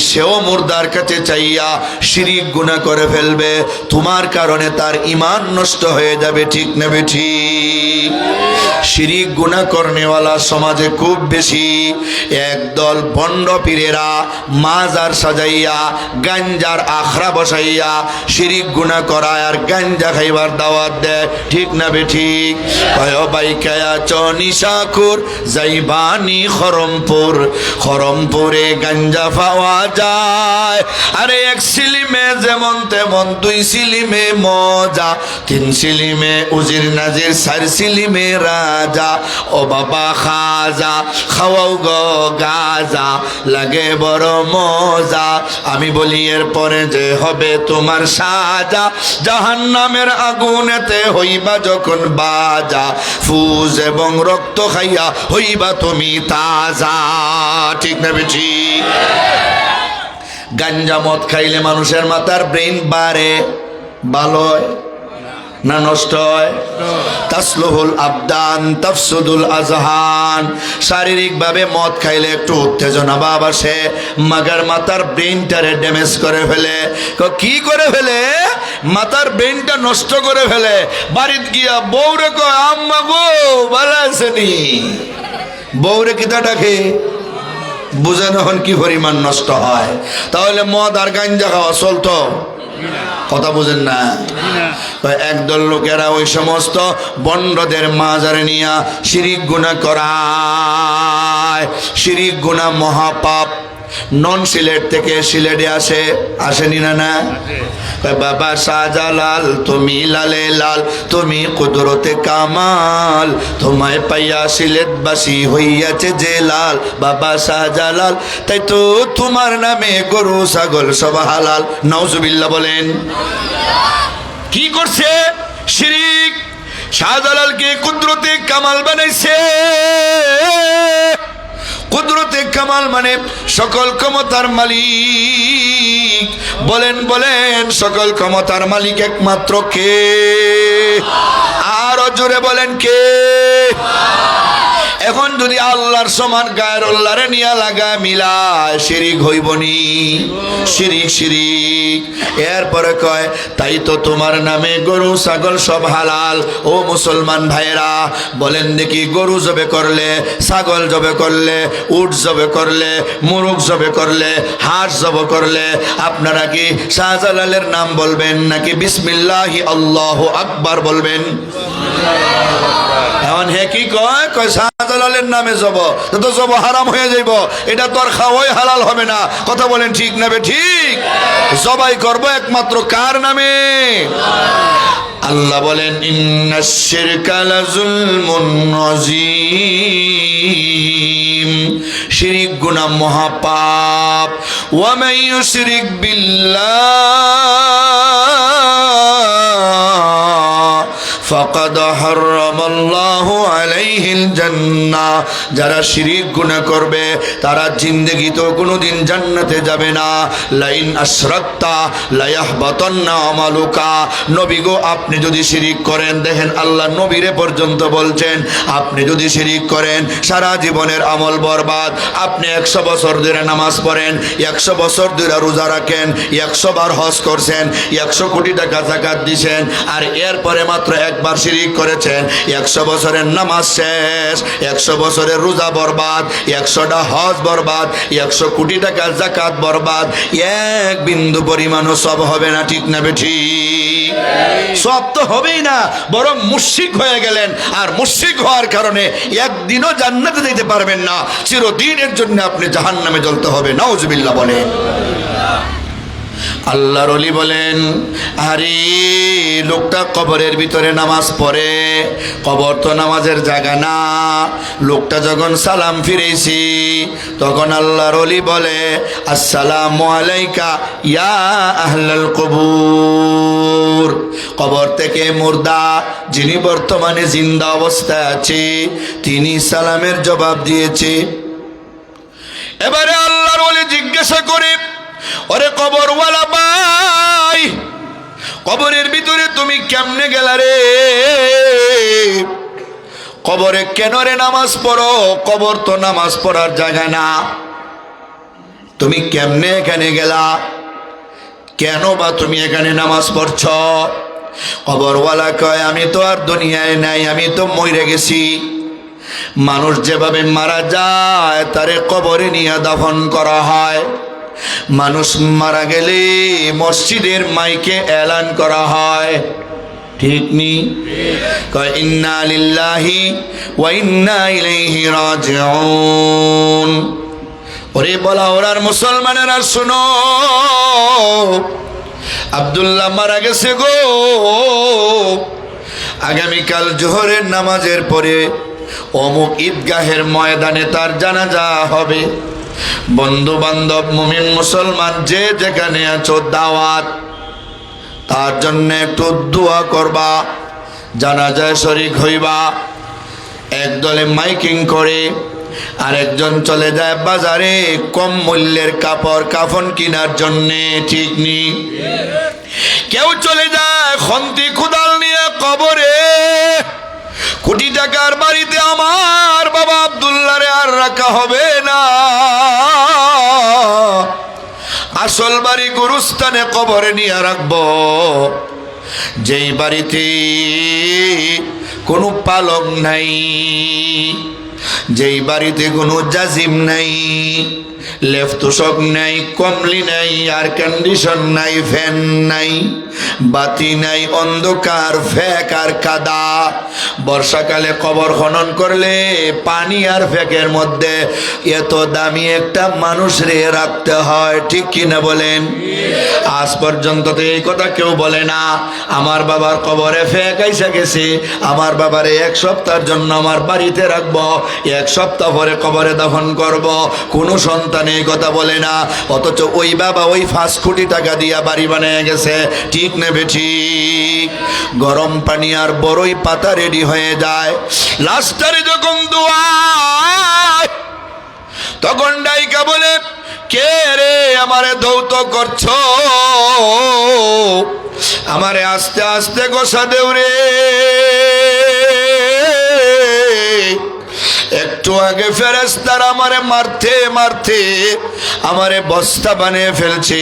সেও মুর্দার কাছে চাইয়া শিরিক গুনাহ করে ফেলবে, তোমার কারণে তার ঈমান নষ্ট হয়ে যাবে। ঠিক না বেঠিক? শিরিক গুনাহ করনেওয়ালা সমাজে খুব বেশি। একদল ভণ্ড পীরেরা মাজার সাজাইয়া গাঞ্জার আখড়া বসাইয়া শিরিক গুনাহ করায় আর গাঞ্জা খাইবার দাওয়াত দেয়। ঠিক না বেঠিক? কয় বাইকায়া চনিশাকুর যাইবানি খরমপুর, খরমপুরে গাঞ্জা পাওয়া যায়। আরে এক সিলিমে যেমন তেমন, দুই সিলিমে মজা, তিন সিলিমে উজির নাজির, চার সিলিমে রাজা। ও বাবা খাজা খাওয়াও গো গাজা, লাগে বড় মজা। আমি বলি এরপরে যে হবে তোমার সাজা, জাহান্নামের আগুনেতে হইবা যখন বাজা, ফুজ এবং রক্ত খাইয়া হইবা তুমি তাজা। ঠিক না বেঠি? গাঞ্জা মদ খাইলে মানুষের মাথার ব্রেন বাড়ে, ভালো হয় না নষ্ট হয়? তাসলুহুল আবদান তাফসুদুল আজহান, শারীরিকভাবে মদ খাইলে একটু উত্তেজনা ভাব আসে, মাগার মাথার ব্রেনটারে ড্যামেজ করে ফেলে। কি করে ফেলে? মাথার ব্রেনটা নষ্ট করে ফেলে। বাড়িতে গিয়া বউরে কয়, আম্মা গো ভালো আছেনি? বউরে কিতা ডাকে? বুঝেন এখন কি পরিমাণ নষ্ট হয়। তাহলে মদ আর গাঞ্জা খাওয়া চলতো? কথা বুঝেন না? একদল লোকেরা ওই সমস্ত বন্ডদের মাজারে নিয়া শিরিক গুনাহ করায়। শিরিক গুনাহ মহাপাপ। নন সিলেট থেকে সিলেটে আসেনি না? না বাবা শাহজালাল তুমি লালে লাল, তুমি কুদরতে কামাল, তোমায় পাইয়া সিলেটবাসী হইয়াছে যে লাল। বাবা শাহজালাল, তাই তো তোমার নামে গরু ছাগল সব হালাল। নাউজুবিল্লাহ বলেন। কি করছে? শিরিক। শাহজালালকে কুদরতে কামাল বানাইছে। কুদরতে কামাল মানে সকল ক্ষমতার মালিক। বলেন বলেন, সকল ক্ষমতার মালিক একমাত্র কে? আরো জোরে বলেন কে? এখন যদি আল্লাহর সমান গায়রুল্লাহরে নিয়া লাগা মিলায়, শিরিক হইবনি? শিরিক শিরিক। এরপরে কয়, তাই তো তোমার নামে গরু ছাগল সব হালাল। ও মুসলমান ভাইরা বলেন দেখি, গরু জবে করলে, ছাগল জবে করলে, উট জবে করলে, মুরগ জবে করলে, হাঁস জবে করলে আপনারা কি শাহজালালের নাম বলবেন নাকি বিসমিল্লাহি আল্লাহু আকবার বলবেন? এখন হে কি কয়? কয় শাহজালালের নামে জব, তো জব হারাম হয়ে যাইব, এটা তো আর খাওয়াই হালাল হবে না। কথা বলেন ঠিক না বে ঠিক? জবাই করবো একমাত্র কার নামে? আল্লাহ বলেন ইন্নাশ শিরকা লাযুলমুন আযীম, শিরিক গুনাহ মহাপাপ। ওয়া মান ইউশরিক বিল্লাহ ফাকাদ হারামাল্লাহু আলাইহিল জান্নাহ, যারা শিরিক গুনাহ করবে তারা জিন্দেগিতেও কোনোদিন জান্নাতে যাবে না। লাইন আশরাকতা লায়াহবাতান্না আমালুকা, নবী গো আপনি যদি শিরিক করেন, দেখেন আল্লাহ নবীরে পর্যন্ত বলছেন আপনি যদি শিরিক করেন সারা জীবনের আমল বরবাদ। আপনি 100 বছর ধরে নামাজ পড়েন, 100 বছর ধরে রোজা রাখেন, 100 বার হজ করছেন, 100 কোটি টাকা যাকাত দিছেন, আর এরপরে মাত্র একবার শিরিক করেছেন, 100 বছরের নামাজ শেষ, 100 বছরের রোজা বরবাদ, 100টা হজ বরবাদ, 100 কোটি টাকা যাকাত বরবাদ, এক বিন্দু পরিমাণও সব হবে না। ঠিক না বেঠিক? সব তো হবেই না, বরং মুশরিক হয়ে গেলেন, আর মুশরিক হওয়ার কারণে একদিনও জান্নাতে যেতে পারবেন না, চিরদিনের জন্য আপনি জাহান্নামে জ্বলতে হবে। নাউজুবিল্লাহ বলেন। আল্লাহর ওলি বলেন আরে লোকটা কবরের ভিতরে নামাজ পড়ে, কবর তো নামাজের জায়গা না। লোকটা যখন সালাম ফিরেছি তখন আল্লাহর ওলি বলে আসসালামু আলাইকা ইয়া আহলাল কবুর, কবর থেকে মুর্দা যিনি বর্তমানে জিন্দা অবস্থায় আছে তিনি সালামের জবাব দিয়েছে। এবারে আল্লাহর ওলি জিজ্ঞাসা করে ওরে কবরওয়ালা ভাই, কবরের ভিতরে তুমি কেমনে গেলা রে? কবরে কেন রে নামাজ পড়ো? কবর তো নামাজ পড়ার জায়গা না, তুমি কেমনে এখানে গেলা? কেন বা তুমি এখানে নামাজ পড়ছ? কবরওয়ালা কয় আমি তো আর দুনিয়ায় নাই, আমি তো মরে গেছি। মানুষ যেভাবে মারা যায় তারে কবরে নিয়ে দাফন করা হয়। মানুষ মারা গেলে মসজিদের মাইকে এলান করা হয়, ঠিক নি? কয় ইন্না লিল্লাহি ওয়া ইন্না ইলাইহি রাজিউন। ওরে বলা ওরার মুসলমানেরা শুনো, আব্দুল্লাহ মারা গেছে গো, আগামীকাল জোহরের নামাজের পরে অমুক ঈদগাহের ময়দানে তার জানাজা হবে। বন্ধু বান্ধব মুমিন মুসলমান যে যেখানে আছো দাওয়াত, তার জন্য একটু দোয়া করবা, জানাজায় শরীক হইবা। একদলে মাইকিং করে, আরেকজন চলে যায় বাজারে কম মূল্যের কাপড় কাফন কেনার জন্যে, ঠিক নি? কেউ চলে যায় খন্তি কুদাল নিয়ে কবরে। কোটি টাকার বাড়িতে আমার বাবা আব্দুল্লাহরে আর রাখা হবে না, আসল বাড়ি গুরুস্থানে কবরে নিয়ে রাখবো। যেই বাড়িতে কোনো পালক নাই, যেই বাড়িতে কোনো জাজিম নাই, লেফতোষক নাই, কমলি নাই, এয়ার কন্ডিশন নাই, ফ্যান নাই, বাতি নাই, অন্ধকার, ফ্যাক আর কাদা। বর্ষাকালে কবর খনন করলে পানি আর ফ্যাকের মধ্যে এত দামি একটা মানুষ রে রাখতে হয়, ঠিক কিনা বলেন? আজ পর্যন্ত তো এই কথা কেউ বলে না আমার বাবার কবরে ফ্যাক আইসা গেছে, আমার বাবারে 1 সপ্তাহের জন্য আমার বাড়িতে রাখবো, 1 সপ্তাহ পরে কবরে দাফন করব। কোনো সন্তান এই কথা বলে না, অথচ ওই বাবা ওই 5 কোটি টাকা দিয়া বাড়ি বানিয়ে গেছে, ঠিক নেবে ঠিক? গরম পানি আর বড়ই পাতা রেডি হয়ে যায়। লাস্টারে যখন দোয়া তখন ডাইকা বলে কে রে আমারে ধৌত করছো, আমারে আস্তে আস্তে গোসা দেও রে। একটু আগে ফেরেশতারা আমারে মারতে মারতে আমারে বস্তা বানিয়ে ফেলছি,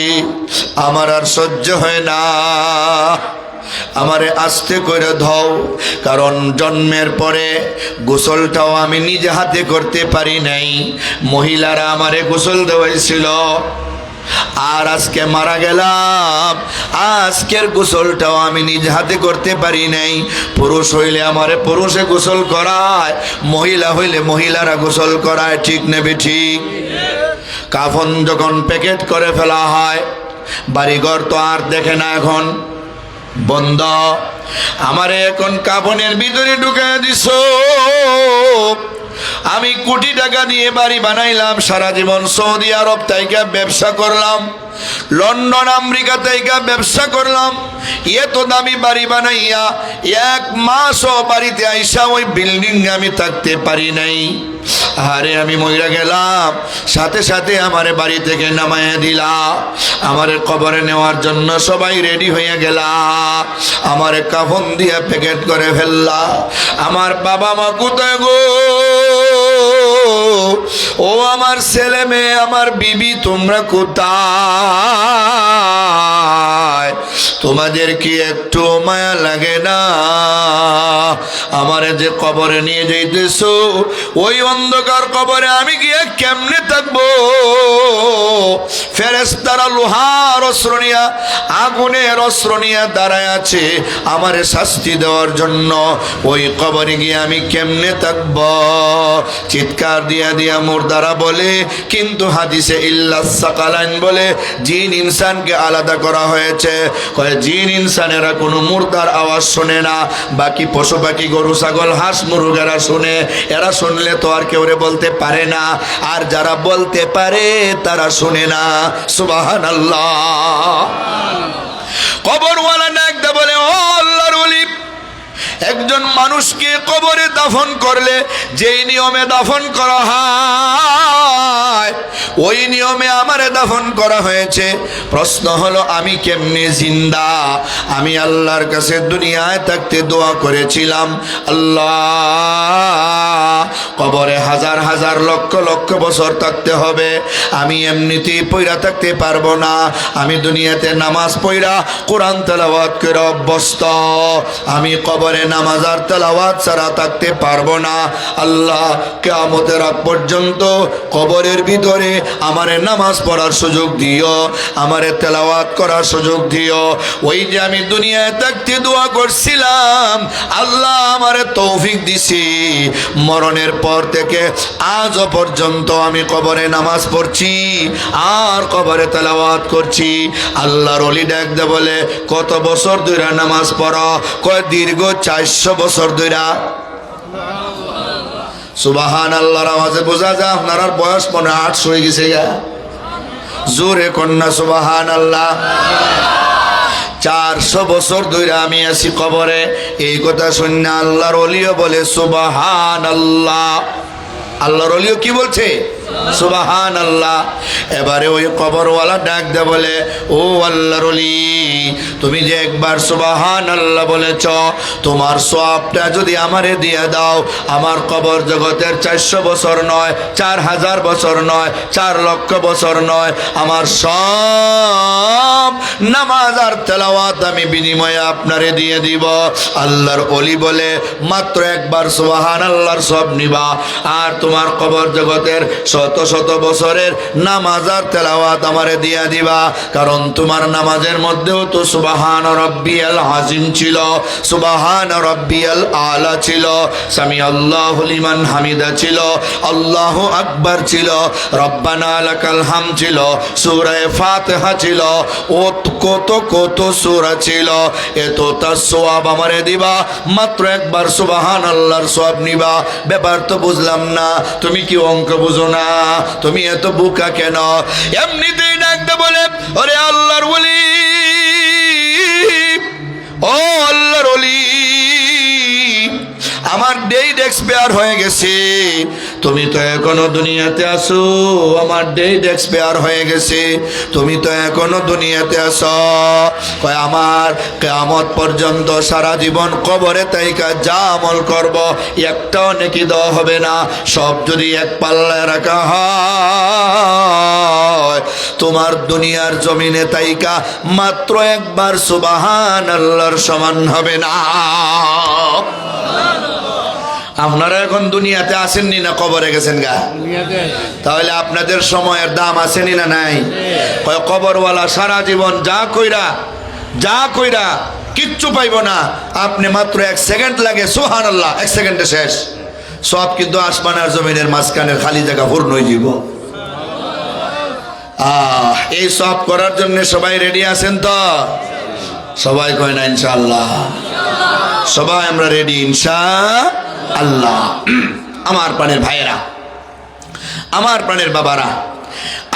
আমার আর সহ্য হয় না, আমারে আস্তে করে ধও। কারণ জন্মের পরে গোসলটাও আমি নিজে হাতে করতে পারি নাই, মহিলারা আমারে গোসল দেওয়াইছিল। আর আজকে মারা গেলাম, আজকের গোসলটাও আমি নিজ হাতে করতে পারি নাই। পুরুষ হইলে আমারে পুরুষে গোসল করায়, মহিলা হইলে মহিলারা গোসল করায়, ঠিক নেবে ঠিক? কাফন যখন প্যাকেট করে ফেলা হয়, বাড়িঘর তো আর দেখে না, এখন বন্ধ। আমারে এখন কাফনের ভিতরে ঢুকায় দিছো। আমি কোটি টাকা দিয়ে বাড়ি বানাইলাম, সারা জীবন সৌদি আরব তাইকা ব্যবসা করলাম, লন্ডন আমেরিকা তাইকা ব্যবসা করলাম, এত দামি বাড়ি বানাইয়া 1 মাসও বাড়িতে আইসা ওই বিল্ডিং আমি থাকতে পারি নাই। আরে আমি মইরা গেলাম, সাথে সাথে আমারে বাড়ি থেকে নামাইয়া দিলা, আমারে কবরে নেওয়ার জন্য সবাই রেডি হইয়া গেলা, আমারে কাফন দিয়া প্যাকেট করে ফেললা। আমার বাবা মা কোথায় গো? ও আমার ছেলে মেয়ে, আমার বিবি, তোমরা কোথায়? তোমাদের কি একটু মায়া লাগে না? আমারে যে কবরে নিয়ে যাইতেছো, ওই অন্ধকার কবরে আমি গিয়ে কেমনে থাকবো? ফেরেশতারা লোহার অস্ত্র নিয়া, আগুনের অস্ত্র নিয়া দাঁড়ায় আছে আমারে শাস্তি দেওয়ার জন্য। ওই কবরে গিয়ে আমি কেমনে থাকব? চিৎকার দিয়া দিয়া মুর্দারা বলে, কিন্তু হাদিসে ইল্লাস সাকালাইন বলে জিন ইনসানকে আলাদা করা হয়েছে। কয় জিন ইনসানেরা কোনো মুর্দার আওয়াজ শোনে না, বাকি পশু পাখি, গরু ছাগল, হাঁস মুরগেরা শুনে। এরা শুনলে তো আর কেউ বলতে পারে না, আর যারা বলতে পারে তারা শুনে না। সুবহানাল্লাহ। কবরওয়ালা ডাকতে বলে, ও আল্লাহর ওলি, একজন মানুষকে কবরে দাফন করলে যেই নিয়মে দাফন করা হয়, ওই নিয়মে আমারে দাফন করা হয়েছে। প্রশ্ন হলো, আমি কেমনে জিন্দা? আমি আল্লাহর কাছে দুনিয়ায় থাকতে দোয়া করেছিলাম, আল্লাহ কবরে হাজার হাজার লক্ষ লক্ষ বছর থাকতে হবে, আমি এমনিতেই পয়রা থাকতে পারবো না। আমি দুনিয়াতে নামাজ পয়রা কোরআন তেলাওয়াত করে অভ্যস্ত, আমি কবরে নামাজ আর তেলাওয়াত ছাড়া থাকতে পারবো না। আল্লাহ কিয়ামতের আগ পর্যন্ত কবরের ভিতরে আমারে নামাজ পড়ার সুযোগ দিও, আমারে তেলাওয়াত করার সুযোগ দিও। ওই যে আমি দুনিয়ায় থাকতে দোয়া করছিলাম, আল্লাহ আমারে তৌফিক দিছি, মরণের পর থেকে আজও পর্যন্ত আমি কবরে নামাজ পড়ছি আর কবরে তেলাওয়াত করছি। আল্লাহর ওলি ডাক দে বলে, কত বছর ধরে নামাজ পড়ো? কয় দীর্ঘ 400 বছর ধরে। সুবহানাল্লাহর আওয়াজে বোঝা যায় আপনার বয়স 8 হয়ে গেছে গা। জোরে কন্যা সুবহানাল্লাহ। 400 বছর ধরে আমি আছি কবরে। এই কথা শুনে আল্লাহর ওলিও বলে সুবহানাল্লাহ। আল্লাহর ওলিও কি বলছে? সুবহানাল্লাহ। এবারে ওই কবরওয়ালা ডাক দে বলে, ও আল্লাহর ওলি, তুমি যে একবার সুবহানাল্লাহ বলেছ, তোমার সওয়াবটা যদি আমারে দিয়ে দাও, আমার কবর জগতের 400 বছর নয়, 4000 বছর নয়, 4 লক্ষ বছর নয়, আমার সব নামাজ আর তেলাওয়াত আমি বিনিময়ে আপনারে দিয়ে দিব। আল্লাহর ওলি বলে, মাত্র একবার সুবহানাল্লাহর সব নিবা, আর তোমার কবর জগতের শত শত বছরের নামাজ আর তেলাওয়াত আমারে দিয়া দিবা। কারণ তোমার নামাজের মধ্যেও তো সুবহান রাব্বিয়াল আযীম ছিল, সুবহান রাব্বিয়াল আলা ছিল, সামি আল্লাহু লিমান হামিদা ছিল, আল্লাহু আকবার ছিল, রব্বানা লাকাল হামদ ছিল, সূরা ফাতিহা ছিল, ও কত কত সূরা ছিল। এত তার সওয়াব আমারে দিবা, মাত্র একবার সুবহানাল্লাহর সওয়াব নিবা। ব্যাপার তো বুঝলাম না, তুমি কি অঙ্ক বুঝো না? তুমি এত বোকা কেন? এমনিতেই ডাকতে বলে, ওরে আল্লাহর ওলি, ও আল্লাহর ওলি, আমার ডেট এক্সপায়ার হয়ে গেছে, তুমি তো এখনো দুনিয়াতে আসো, আমার ডেট এক্সপায়ার হয়ে গেছে, তুমি তো এখনো দুনিয়াতে আসো। কয় আমার কিয়ামত পর্যন্ত সারা জীবন কবরে তাইকা যা আমল করব একটাও নেকি দেওয়া হবে না। সব যদি এক পাল্লায় রাখা হয়, তোমার দুনিয়ার জমিনে তাইকা মাত্র একবার সুবহানাল্লাহর সমান হবে না। আপনারা এখন দুনিয়াতে আসেননি না কবরে গেছেন গা? তাহলে আপনাদের সময়ের দাম আসেনি না নাই? কবরওয়ালা সারা জীবন যা কইরা কিচ্ছু পাইব না। আপনি মাত্র 1 সেকেন্ড লাগে, সুবহানাল্লাহ, 1 সেকেন্ডে শেষ সব। কিন্তু আসমান আর জমিনের মাঝখানের খালি জায়গা পূর্ণ হয়ে যাব। এই সব করার জন্য সবাই রেডি আছেন তো? সবাই কয় না ইনশাআল্লাহ? সবাই আমরা রেডি ইনশাআল্লাহ। আমার প্রাণের ভাইয়েরা, আমার প্রাণের বাবারা,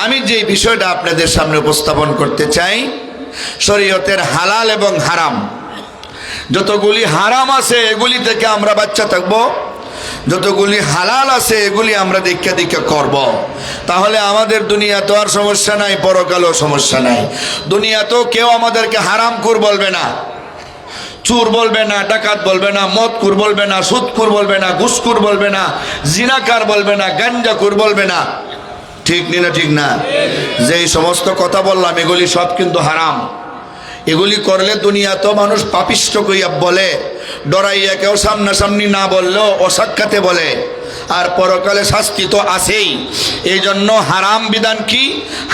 আমি যে বিষয়টা আপনাদের সামনে উপস্থাপন করতে চাই, শরীয়তের হালাল এবং হারাম, যতগুলি হারাম আছে এগুলি থেকে আমরা বাচ্চা থাকবো, যতগুলি হালাল আছে এগুলি আমরা দীক্ষা দীক্ষা করব। তাহলে আমাদের দুনিয়াতেও আর সমস্যা নাই, পরকালেও সমস্যা নাই। দুনিয়াতেও কেউ আমাদেরকে হারামখোর বলবে না, চোর বলবে না, ডাকাত বলবে না, মদখোর বলবে না, সুদখোর বলবে না, ঘুষখোর বলবে না, জিনাকার বলবে না, গাঞ্জাখোর বলবে না। ঠিক না? ঠিক না? যেই সমস্ত কথা বললাম এগুলি সব কিন্তু হারাম। এগুলি করলে দুনিয়াতেও মানুষ পাপিষ্ট কইয়া বলে, ডরাইয়া কেউ সামনাসামনি না বললেও অসাক্ষাতে বলে, আর পরকালে শাস্তি তো আছেই। এই জন্য হারাম বিধান কি,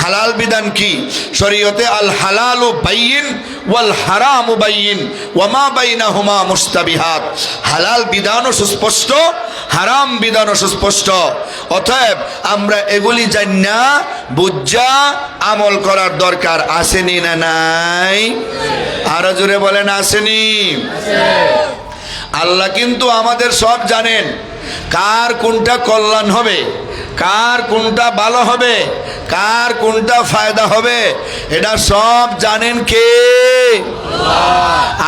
হালাল বিধান কি? শরীয়তে আল হালালু বাইয়িন ওয়াল হারামু বাইয়িন ওয়া মা বাইনাহুমা মুস্তাবিহাত। হালাল বিধানও সুস্পষ্ট, হারাম বিধানও সুস্পষ্ট। অতএব আমরা এগুলি জানা বুঝা আমল করার দরকার। আসেনি না নাই? আরো জোরে বলেন আসেনি? আল্লাহ কিন্তু আমাদের সব জানেন, কার কোনটা কল্যাণ হবে, কার কোনটা ভালো হবে, কার কোনটা ফায়দা হবে, এটা সব জানেন কে?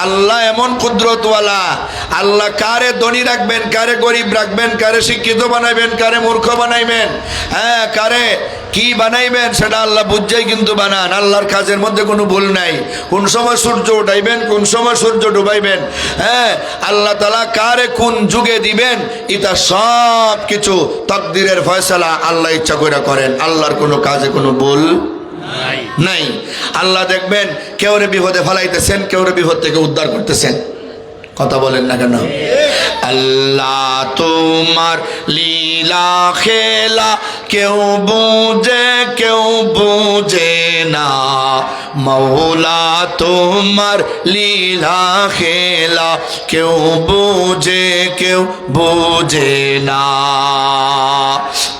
আল্লাহ এমন কুদরতওয়ালা। আল্লাহ কারে ধনী রাখবেন, কারে গরিব রাখবেন, কারে শিক্ষিত বানাইবেন, কারে মূর্খ বানাইবেন, হ্যাঁ কারে কি বানাইবেন সেটা আল্লাহ বুঝাই কিন্তু বানান। আল্লাহর কাজের মধ্যে কোনো ভুল নাই। কোন সময় সূর্য উঠাইবেন, কোন সময় সূর্য ডুবাইবেন, হ্যাঁ আল্লাহ তাআলা কারে কোন যুগে দিবেন, এটা সব কিছু তাকদীরের ফয়সালা আল্লাহ ইচ্ছা করে করেন। আল্লাহর কোনো কাজে কোনো ভুল নাই। আল্লাহ দেখবেন কেউরে বিপদে ফেলাইতেছেন, কেউরে বিপদ থেকে উদ্ধার করতেছেন। কথা বলেন না কেন? আল্লাহ তোমার লীলা খেলা কেউ বুঝে কেউ বুঝে না, মৌলা তোমার লীলা খেলা কেউ বুঝে কেউ বুঝে না।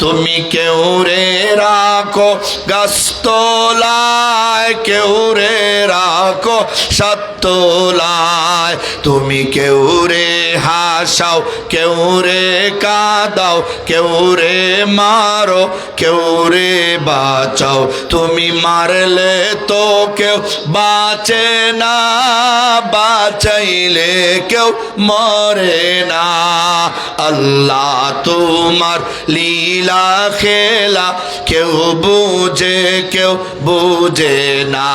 তুমি কেউ রে রাখো গাছতলায়, কেউ রে রাখো সাততলায়, তুমি কেউ রে হাসাও, কেউ রে কাঁদাও, কেউ রে মারো, কেউ রে বাঁচাও। তুমি মারলে তো কেউ বাঁচে না, বাঁচাইলে কেউ মরে না। আল্লাহ তোমার লীলা খেলা কেউ বুঝে কেউ বুঝে না,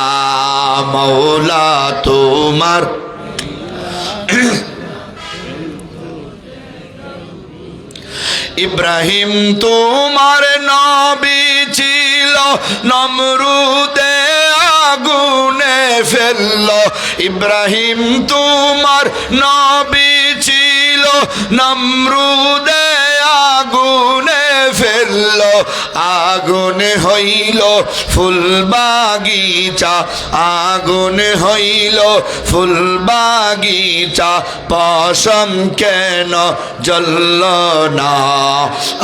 মৌলা তোমার। ইব্রাহিম তোমার নবী ছিল, নমরুদে আগুনে ফেলল। ইব্রাহিম তোমার নবী ছিল, নমরুদে আগুনে ফেলল। আগুনে হইল ফুল বাগিচা, আগুনে হইল ফুল বাগিচা, পশম কেন জ্বলল না?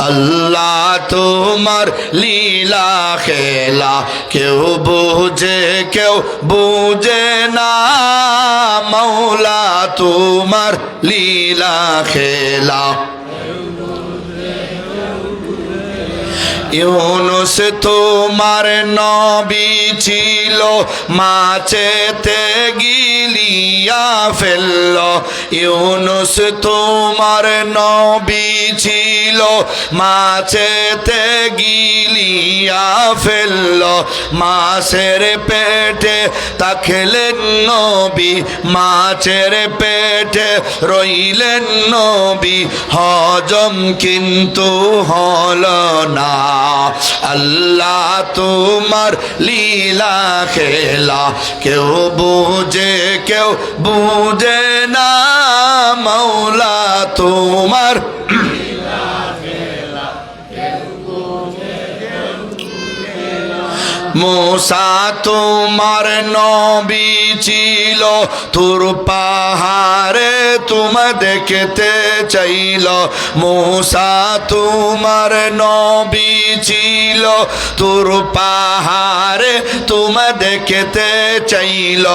আল্লাহ তোমার লীলা খেলা কেউ বুঝে কেউ বুঝে না, মৌলা তোমার লীলা খেলা। ইউনুস তোমার নবী ছিল, মাছেতে গিলিয়া ফেলল। ইউনুস তোমার নবী ছিল, মাছেতে গিলিয়া ফেলল। মাছের পেটে থাকলেন নবী, মাছের পেটে রইলেন নবী, হজম কিন্তু হল না। আল্লাহ তোমার লীলা খেলা কেউ বুঝে কেউ বুঝে না, মৌলা তোমার। मूसा तुम्हार नबी ছিল তুর পাহাড়ে तुम देखते চাইল मूसा तुम्हार नबी ছিল তুর পাহাড়ে तुम देखते চাইল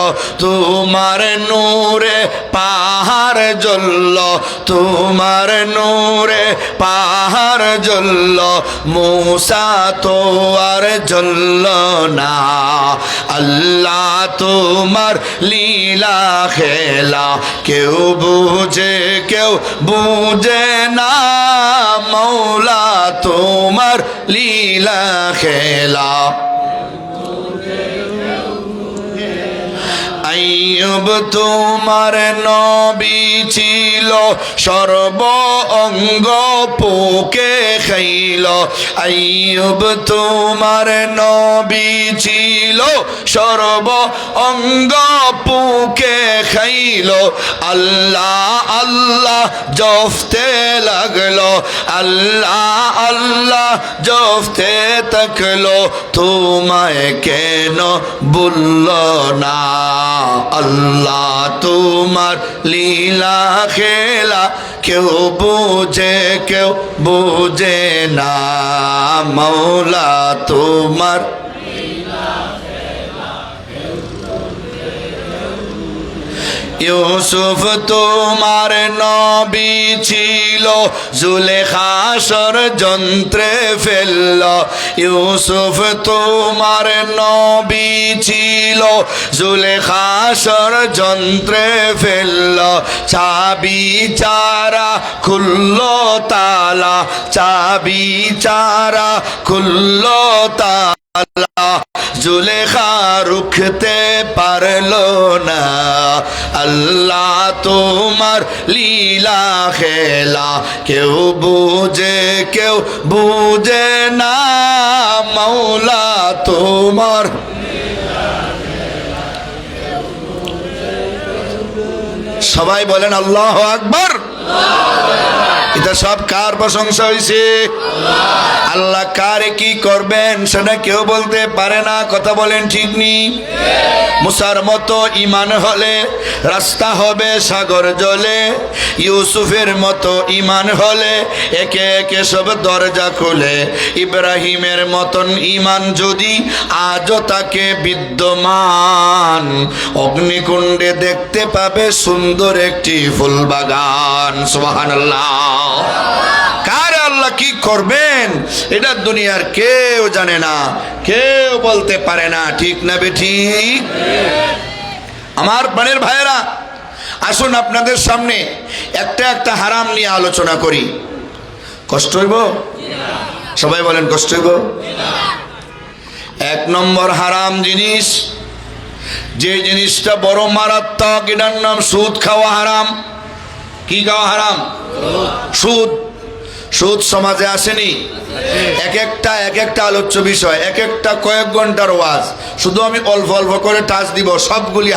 তোমার নূরে পাহাড় জ্বলল তোমার নূরে পাহাড় জ্বলল मूसा तो আর জ্বলল না আল্লাহ তোমার লীলা খেলা কেউ বুঝে না মৌলা তোমার লীলা খেলা আইয়ুব তোমার নবী ছিল সর্ব অঙ্গ পোকে খাইল আইয়ুব তোমার নবী ছিল সর্ব অঙ্গ পোকে খাইল আল্লাহ আল্লাহ জপতে লাগলো আল্লাহ আল্লাহ জপতে থাকলো তোমায় কেন বলল না আল্লাহ তোমার লীলা খেলা কেউ বুঝে না মৌলা তোমার ইউসুফ তোমার নবী ছিল জুলেখা ষড়যন্ত্রে ফেলল ইউসুফ তোমার নবী ছিল জুলেখা ষড়যন্ত্রে ফেলল চাবি চারা খুলল তালা চাবি চারা খুলল তালা জুলেখা রুখতে পারলো না আল্লাহ তোমার লীলা খেলা কেউ বুঝে না মৌলা তোমার সবাই বলেন আল্লাহু আকবার এটা সব কার প্রশংসা হয়েছে আল্লাহ কারে কি করবেন সেটা কেউ বলতে পারে না কথা বলেন ঠিক নেই মুসার মতো ঈমান হলে রাস্তা হবে সাগর জলে ইউসুফের মতো ঈমান হলে একে একে সব দরজা খুলে ইব্রাহিমের মতন ঈমান যদি আজও তাকে বিদ্যমান অগ্নিকুণ্ডে দেখতে পাবে সুন্দর একটি ফুল বাগান সুবহানাল্লাহ কারে আল্লাহ কি করবেন এটা দুনিয়ার কেউ জানে না কেউ বলতে পারে না ঠিক না বেঠিক আমার প্রাণের ভাইয়েরা আসুন আপনাদের সামনে একটা হারাম নিয়ে আলোচনা করি কষ্ট হইব সবাই বলেন কষ্ট হইব এক নম্বর হারাম জিনিস যে জিনিসটা বড় মারাত্মক এটার নাম সুদ খাওয়া হারাম কি খাওয়া হারাম সুদ সুদ সমাজে আসেনি এক একটা আলোচ্য বিষয় এক একটা কয়েক ঘন্টার ওয়াজ শুধু আমি অল্প অল্প করে টাচ দিব সবগুলি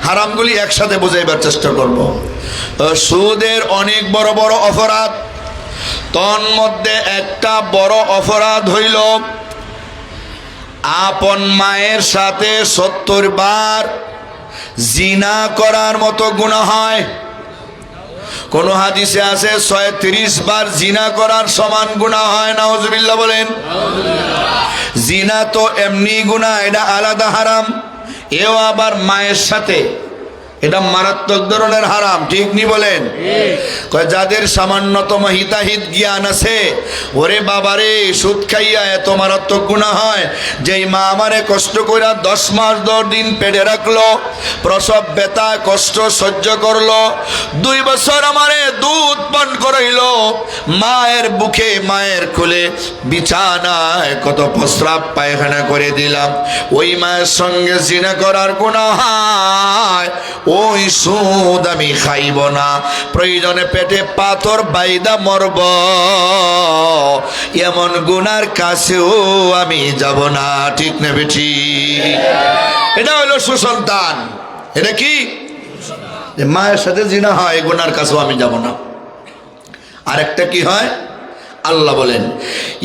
হারামগুলি একসাথে বোঝাইবার চেষ্টা করব সুদের অনেক বড় বড় অপরাধ তন্মধ্যে একটা বড় অপরাধ হইল আপন মায়ের সাথে 70 বার জিনা করার মতো গুনাহ হয় কোন হাদিসে আছে 36 বার জিনা করার সমান গুনাহ হয় নাউজুবিল্লাহ বলেন জিনা তো এমনি গুনাহ এটা আলাদা হারাম এও আবার মায়ের সাথে এটা মারাত্মক ধরনের হারাম ঠিক নি বলেন যাদের সামান্যতম হিতাহিত জ্ঞান আছে ওরে বাবারে সুদ খাইয়া এত মারাত্মক গুনাহ হয় যেই মা আমারে কষ্ট কইরা 10 মাস 10 দিন পেটে রাখলো প্রসব ব্যথা কষ্ট সহ্য করলো 2 বছর আমারে দুধ পান করাইলো মায়ের বুকে মায়ের কোলে বিছানায় কত প্রস্রাব পায়খানা করে দিলাম ওই মায়ের সঙ্গে জিনা করার গুনাহ হয় ওই সুদ আমি খাইব না প্রয়োজনে পেটে পাথর বাইদা মরব এমন গুনার কাছেও আমি যাব না ঠিক না বেঠি এটা হলো সুসন্তান এটা কি মায়ের সাথে জিনা হয় গুনার কাছেও আমি যাব না আরেকটা কি হয় আল্লাহ বলেন,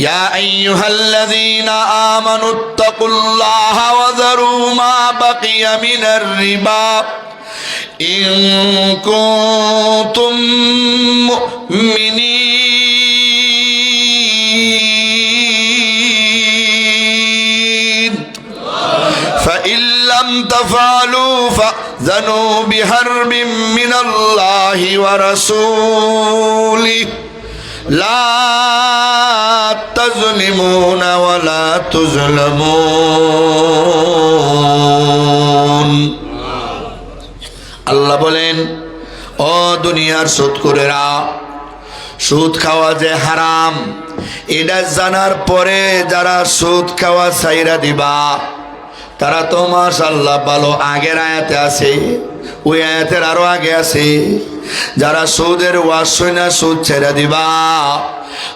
ইয়া আইয়ুহাল্লাযীনা আমানুত্তাকুল্লাহা ওয়া যারু মা বাকিয়া মিনার রিবা ইন কুনতুম মুমিনিন فإن لم تفعلوا فأذنوا بحرب من الله ورسوله لا تظلمون ولا تظلمون আল্লাহ বলেন, ও দুনিয়ার সুদখোরেরা, সুদ খাওয়া যে হারাম এটা জানার পরে যারা সুদ খাওয়া ছাইরা দিবা তারা তো মাশাআল্লাহ ভালো আগের আয়াতে আছে, ওই আয়াতের আরো আগে আছে। যারা সুদের ওয়াজ শুনে সুদ ছেড়ে দিবা,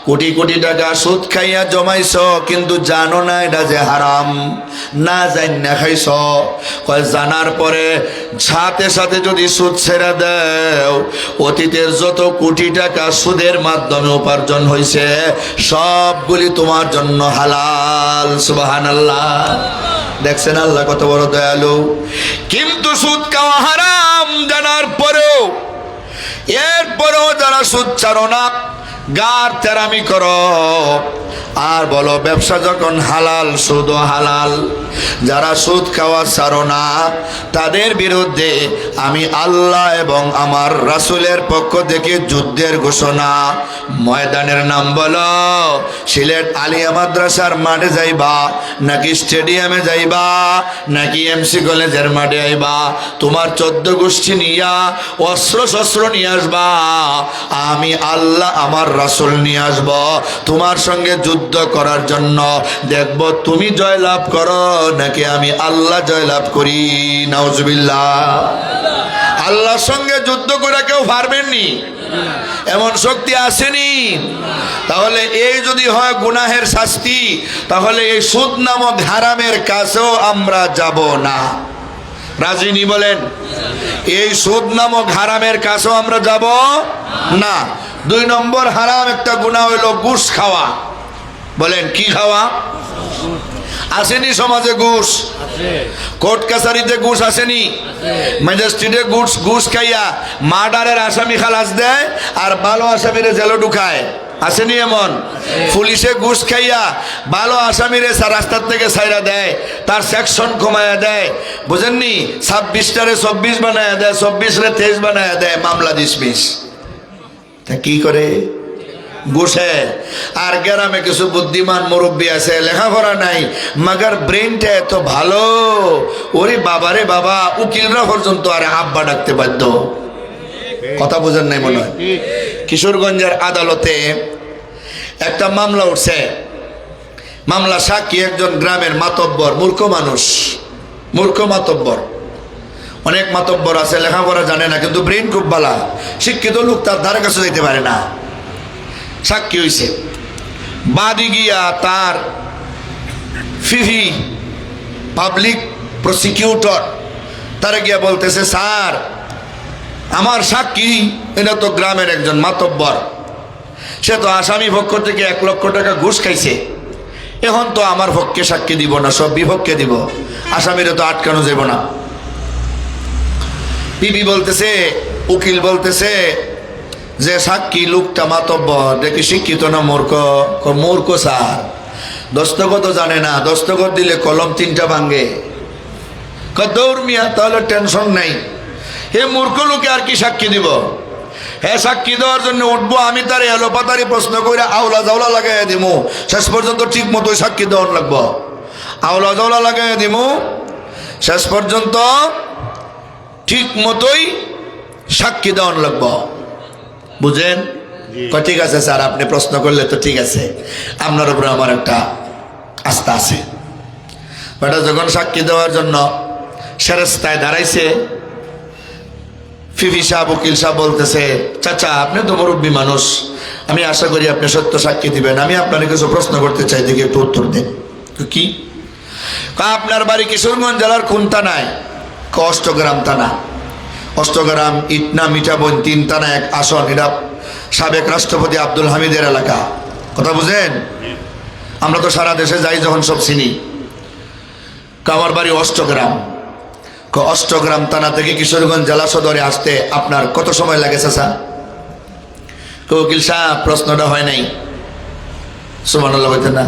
কোটি কোটি টাকা সুদ খাইয়া জমাইছ কিন্তু জানো না এটা যে হারাম, না জান্না খাইছ। কয় জানার পরে সাথে সাথে যদি সুদ ছেড়ে দেও, অতীতের যত কোটি টাকা সুদের মাধ্যমে উপার্জন হয়েছে সবগুলি তোমার জন্য হালাল। সুবহানাল্লাহ। দেখছেন আল্লাহ কত বড় দয়ালু। কিন্তু সুদ খাওয়া হারাম জানার পরেও, এরপরেও যারা সুদ ছাড়ো না, গার তেরামি করো আর বলো ব্যবসা যখন হালাল সুদও হালাল, যারা সুদ খাওয়া ছাড়ো না তাদের বিরুদ্ধে আমি আল্লাহ এবং আমার রাসূলের পক্ষ থেকে যুদ্ধের ঘোষণা। ময়দানের নাম বলো, সিলেট আলিয়া মাদ্রাসার মাঠে যাইবা নাকি স্টেডিয়ামে যাইবা নাকি এমসি কলেজের মাঠে আইবা, তোমার 14 গোষ্ঠী নিয়া অস্ত্র শস্ত্র নিয়ে আসবা, আমি আল্লাহ আমার রাসূল নিয়ে আসব তোমার সঙ্গে যুদ্ধ করার জন্য। দেখব তুমি জয়লাভ করো নাকি আমি আল্লাহ জয়লাভ করি। নাউজুবিল্লাহ। আল্লাহর সঙ্গে যুদ্ধ করে কেউ পারবেননি, এমন শক্তি আসেনি। তাহলে এই যদি হয় গুনাহের শাস্তি, তাহলে এই সুদ নামক হারামের কাছেও আমরা যাব না। রাজিনী বলেন, এই সুদ নামক হারামের কাছেও আমরা যাব না। 2 নম্বর হারাম একটা গুনাহ হইল ঘুষ খাওয়া। বলেন কি খাওয়া? আসেনি সমাজে ঘুষ? কোর্ট কাছারিতে ঘুষ আসেনি? ম্যাজিস্ট্রেটে ঘুষ খাইয়া মার্ডারের আসামি খালাস দেয় আর ভালো আসামিরে জেলে ঢুকায়। আসেনি এমন? পুলিশে ঘুষ খাইয়া ভালো আসামিরে রাস্তার থেকে ছাইরা দেয়, তার সেকশন কমায়া দেয়, বুঝেননি? 26টারে 24 বানায়া দেয়, 24রে 23 বানায়া দেয়, মামলা ডিসমিস। তা কি করে? ঘুষে। আর গ্রামে কিছু বুদ্ধিমান মুরব্বী আছে, লেখাপড়া নাই, মাগার ব্রেনটা এত ভালো, ওরে বাবারে বাবা, উকিলরা পর্যন্ত আরে আব্বা ডাকতে বাধ্য। কথা বোঝেন নাই মনে হয়? কিশোরগঞ্জের আদালতে একটা মামলা উঠছে। মামলা সাক্ষী একজন গ্রামের মাতব্বর, মূর্খ মানুষ, মূর্খ মাতব্বর। অনেক মাতব্বর আছে লেখাপড়া জানে না কিন্তু ব্রেন খুব ভালো, শিক্ষিত লোক তার ধারে কাছে যেতে পারে না। সাক্ষী হইছে, বাদী গিয়া তার ফিফি পাবলিক প্রসিকিউটর তারা গিয়া বলতেছে, স্যার আমার সাক্ষী এটা তো গ্রামের একজন মাতব্বর, সে তো আসামি পক্ষ থেকে 1 লক্ষ টাকা ঘুষ খাইছে, এখন তো আমার পক্ষে সাক্ষী দিব না, সব বিপক্ষে দিব, আসামিরে তো আটকানো যাব না। পিপি বলতেছে, উকিল বলতেছে যে সাক্ষী লোকটা মাতব্বর, দেখি শিক্ষিত না মূর্খ? মূর্খ স্যার, দস্তখত জানে না, দস্তখত দিলে কলম 3টা ভাঙ্গে। দৌড় মিয়া, তাহলে টেনশন নাই, হে মূর্খ লোকে আর কি সাক্ষী দিব? হ্যাঁ সাক্ষী দেওয়ার জন্য উঠবো, আমি তার এলোপাতারি প্রশ্ন করে আওলা জাওলা লাগাই দিব, শেষ পর্যন্ত ঠিক মতোই সাক্ষী দেওয়ার লাগবো। আওলা জাওলা লাগাই দিব, শেষ পর্যন্ত ঠিক মতোই সাক্ষী দেওয়ার লাগবো। বুঝেন? ঠিক আছে স্যার, আপনি প্রশ্ন করলে তো ঠিক আছে, আপনার উপরে আমার একটা আস্থা আছে। বেটা যখন সাক্ষী দেওয়ার জন্য সেরেস্তায় দাঁড়াইছে, ফিফি সাহেব উকিল সাহেব বলতেছে, চাচা আপনি তো মুরব্বী মানুষ, আমি আশা করি আপনি সত্য সাক্ষী দিবেন, আমি আপনার কিছু প্রশ্ন করতে চাই, দেখি একটু উত্তর দেন। কি? আপনার বাড়ি কিশোরগঞ্জ জেলার কোন থানায়? অষ্টগ্রাম থানা। অষ্টগ্রাম ইটনা মিঠাবন 3 থানা 1 আসন, এটা সাবেক রাষ্ট্রপতি আব্দুল হামিদের এলাকা। কথা বুঝেন? আমরা তো সারা দেশে যাই যখন সব চিনি। আমার বাড়ি অষ্টগ্রাম। অষ্টগ্রাম থানা থেকে কিশোরগঞ্জ জেলা সদরে আসতে আপনার কত সময় লাগে চাচা? উকিল সাহেব প্রশ্নটা হয় নাই, সুবহানাল্লাহ বলতেন না?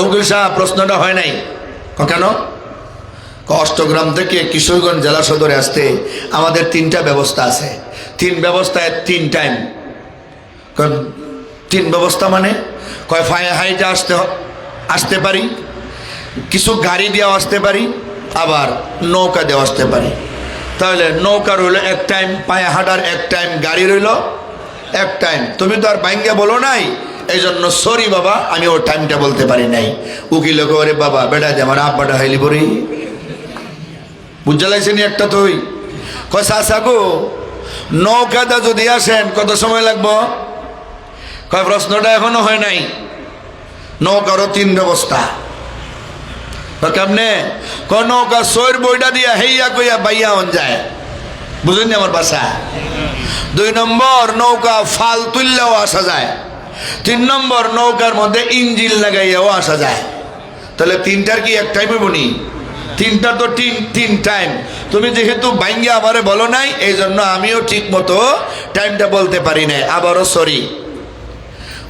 উকিল সাহেব প্রশ্নটা হয় নাই কেন? অষ্টগ্রাম থেকে কিশোরগঞ্জ জেলা সদরে আসতে আমাদের 3টা ব্যবস্থা আছে। 3 ব্যবস্থায় 3 টাইম। 3 ব্যবস্থা মানে কয় ফায়ে হাইটে আসতে পারি, কিছু গাড়ি দিয়েও আসতে পারি, আবার নৌকা দিয়েও আসতে পারি। তাহলে নৌকা রইল 1 টাইম, পায়ে হাঁটার 1 টাইম, গাড়ি রইল 1 টাইম। তুমি তো আর বাইঙ্গা বলো নাই, এই জন্য সরি বাবা, আমি ওর টাইমটা বলতে পারি নাই। উকিল ওরে বাবা বেটা যে আমার আব্বাটা হাইলি পড়ি বুঝা লাগছেনি একটা। তুই কয় চাচা গো নৌকাটা যদি আসেন কত সময় লাগবো? কয় প্রশ্নটা এখনো হয় নাই। নৌকারও 3 ব্যবস্থা। কেমনে? নৌকা সৈর বইটা দিয়া হেইয়া কইয়া বাইয়া হন যায়, বুঝলেন আমার বাসা। 2 নম্বর নৌকা ফাল তুললেও আসা যায়। 3 নম্বর নৌকার মধ্যে ইঞ্জিন লাগাইয়াও আসা যায়। তাহলে 3টার কি 1 টাইম হইব নি? 3টার তো 3 টাইম। তুমি যেহেতু বাইঙ্গা আমারে বলো নাই, এই জন্য আমিও ঠিক মতো টাইমটা বলতে পারি নাই। আবারও সরি।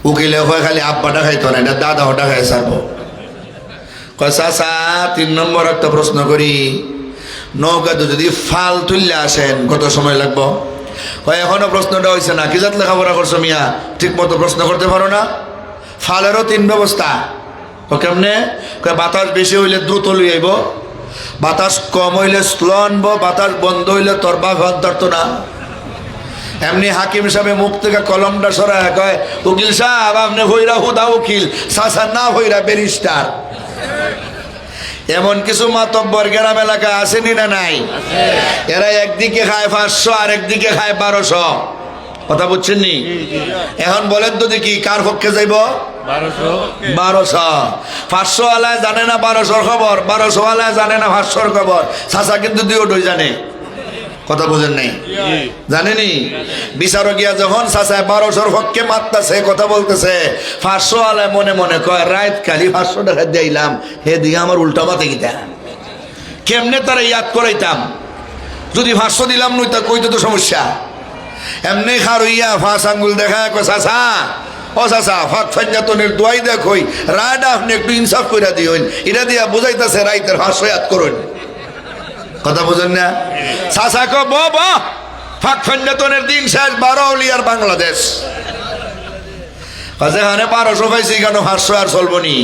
উকিলে হয় খালি আব্বাটা খাইতো না, এটা দাদা ওটা খাই সারবো। চাচা 3 নম্বর একটা প্রশ্ন করি, নৌকাতে যদি ফাল তুললে আসেন কত সময় লাগবো? এখনো প্রশ্নটা হয়েছে না। কি জাত লেখাপড়া করছো মিয়া, ঠিক মতো প্রশ্ন করতে পারো না? ফালেরও 3 ব্যবস্থা। কেমনে? বাতাস বেশি হইলে দ্রুত লই আইব, বাতাস কম হইলে স্লো আনবো, বাতাস বন্ধ হইলে তোর বাঘ হাত ধরতো না। এমনি হাকিম সাহেব মুখ থেকে কলমটা সরায় কয় উকিল সাহেব আপনি হইরা হুদা উকিল, চাচা না হইরা ব্যারিস্টার। এমন কিছু মাতব্বর গ্রাম এলাকা আসেনি না নাই? এরা একদিকে খায় 500 আর একদিকে খায় 1200। কথা বুঝছেন নি? এখন বলেন তো দেখি কার পক্ষে যাইব? 1200। 500 ওয়ালায় জানে না 1200 খবর, 1200 ওয়ালায় জানে না 500 খবর। চাচা কিন্তু দুটোই জানে। কথা বুঝেন নাই? জানেনি? বিচারকিয়া যখন চাচায় 1200 পক্ষে মারতেছে, কথা বলতেছে, 500 ওয়ালায় মনে মনে কয় রাত কালি 500 টাকা দিলাম, হে দিয়ে আমার উল্টা মাতে গিতা কেমনে তারা ইয়াদ করাইতাম। যদি 500 দিলাম নই তা কইতে তো সমস্যা। এমনি খার হইয়া 5 আঙ্গুল দেখা কয় চাচা ও চাচা ফাঁক ফাঞ্জাতনের দোয়াই দেখই রায়টা আপনি একটু ইনসাফ করে দিন, এটা দিয়া বুঝাইতেছে রাইতের 500 ইয়াদ করুন। কথা বুঝেন না? চাচা কো বাবা ফাঁক ফাঞ্জাতনের দিন শেষ, 12 অলিয়ার বাংলাদেশ। হানে 1200 পাইছি কেন 500 আর চলবো নি?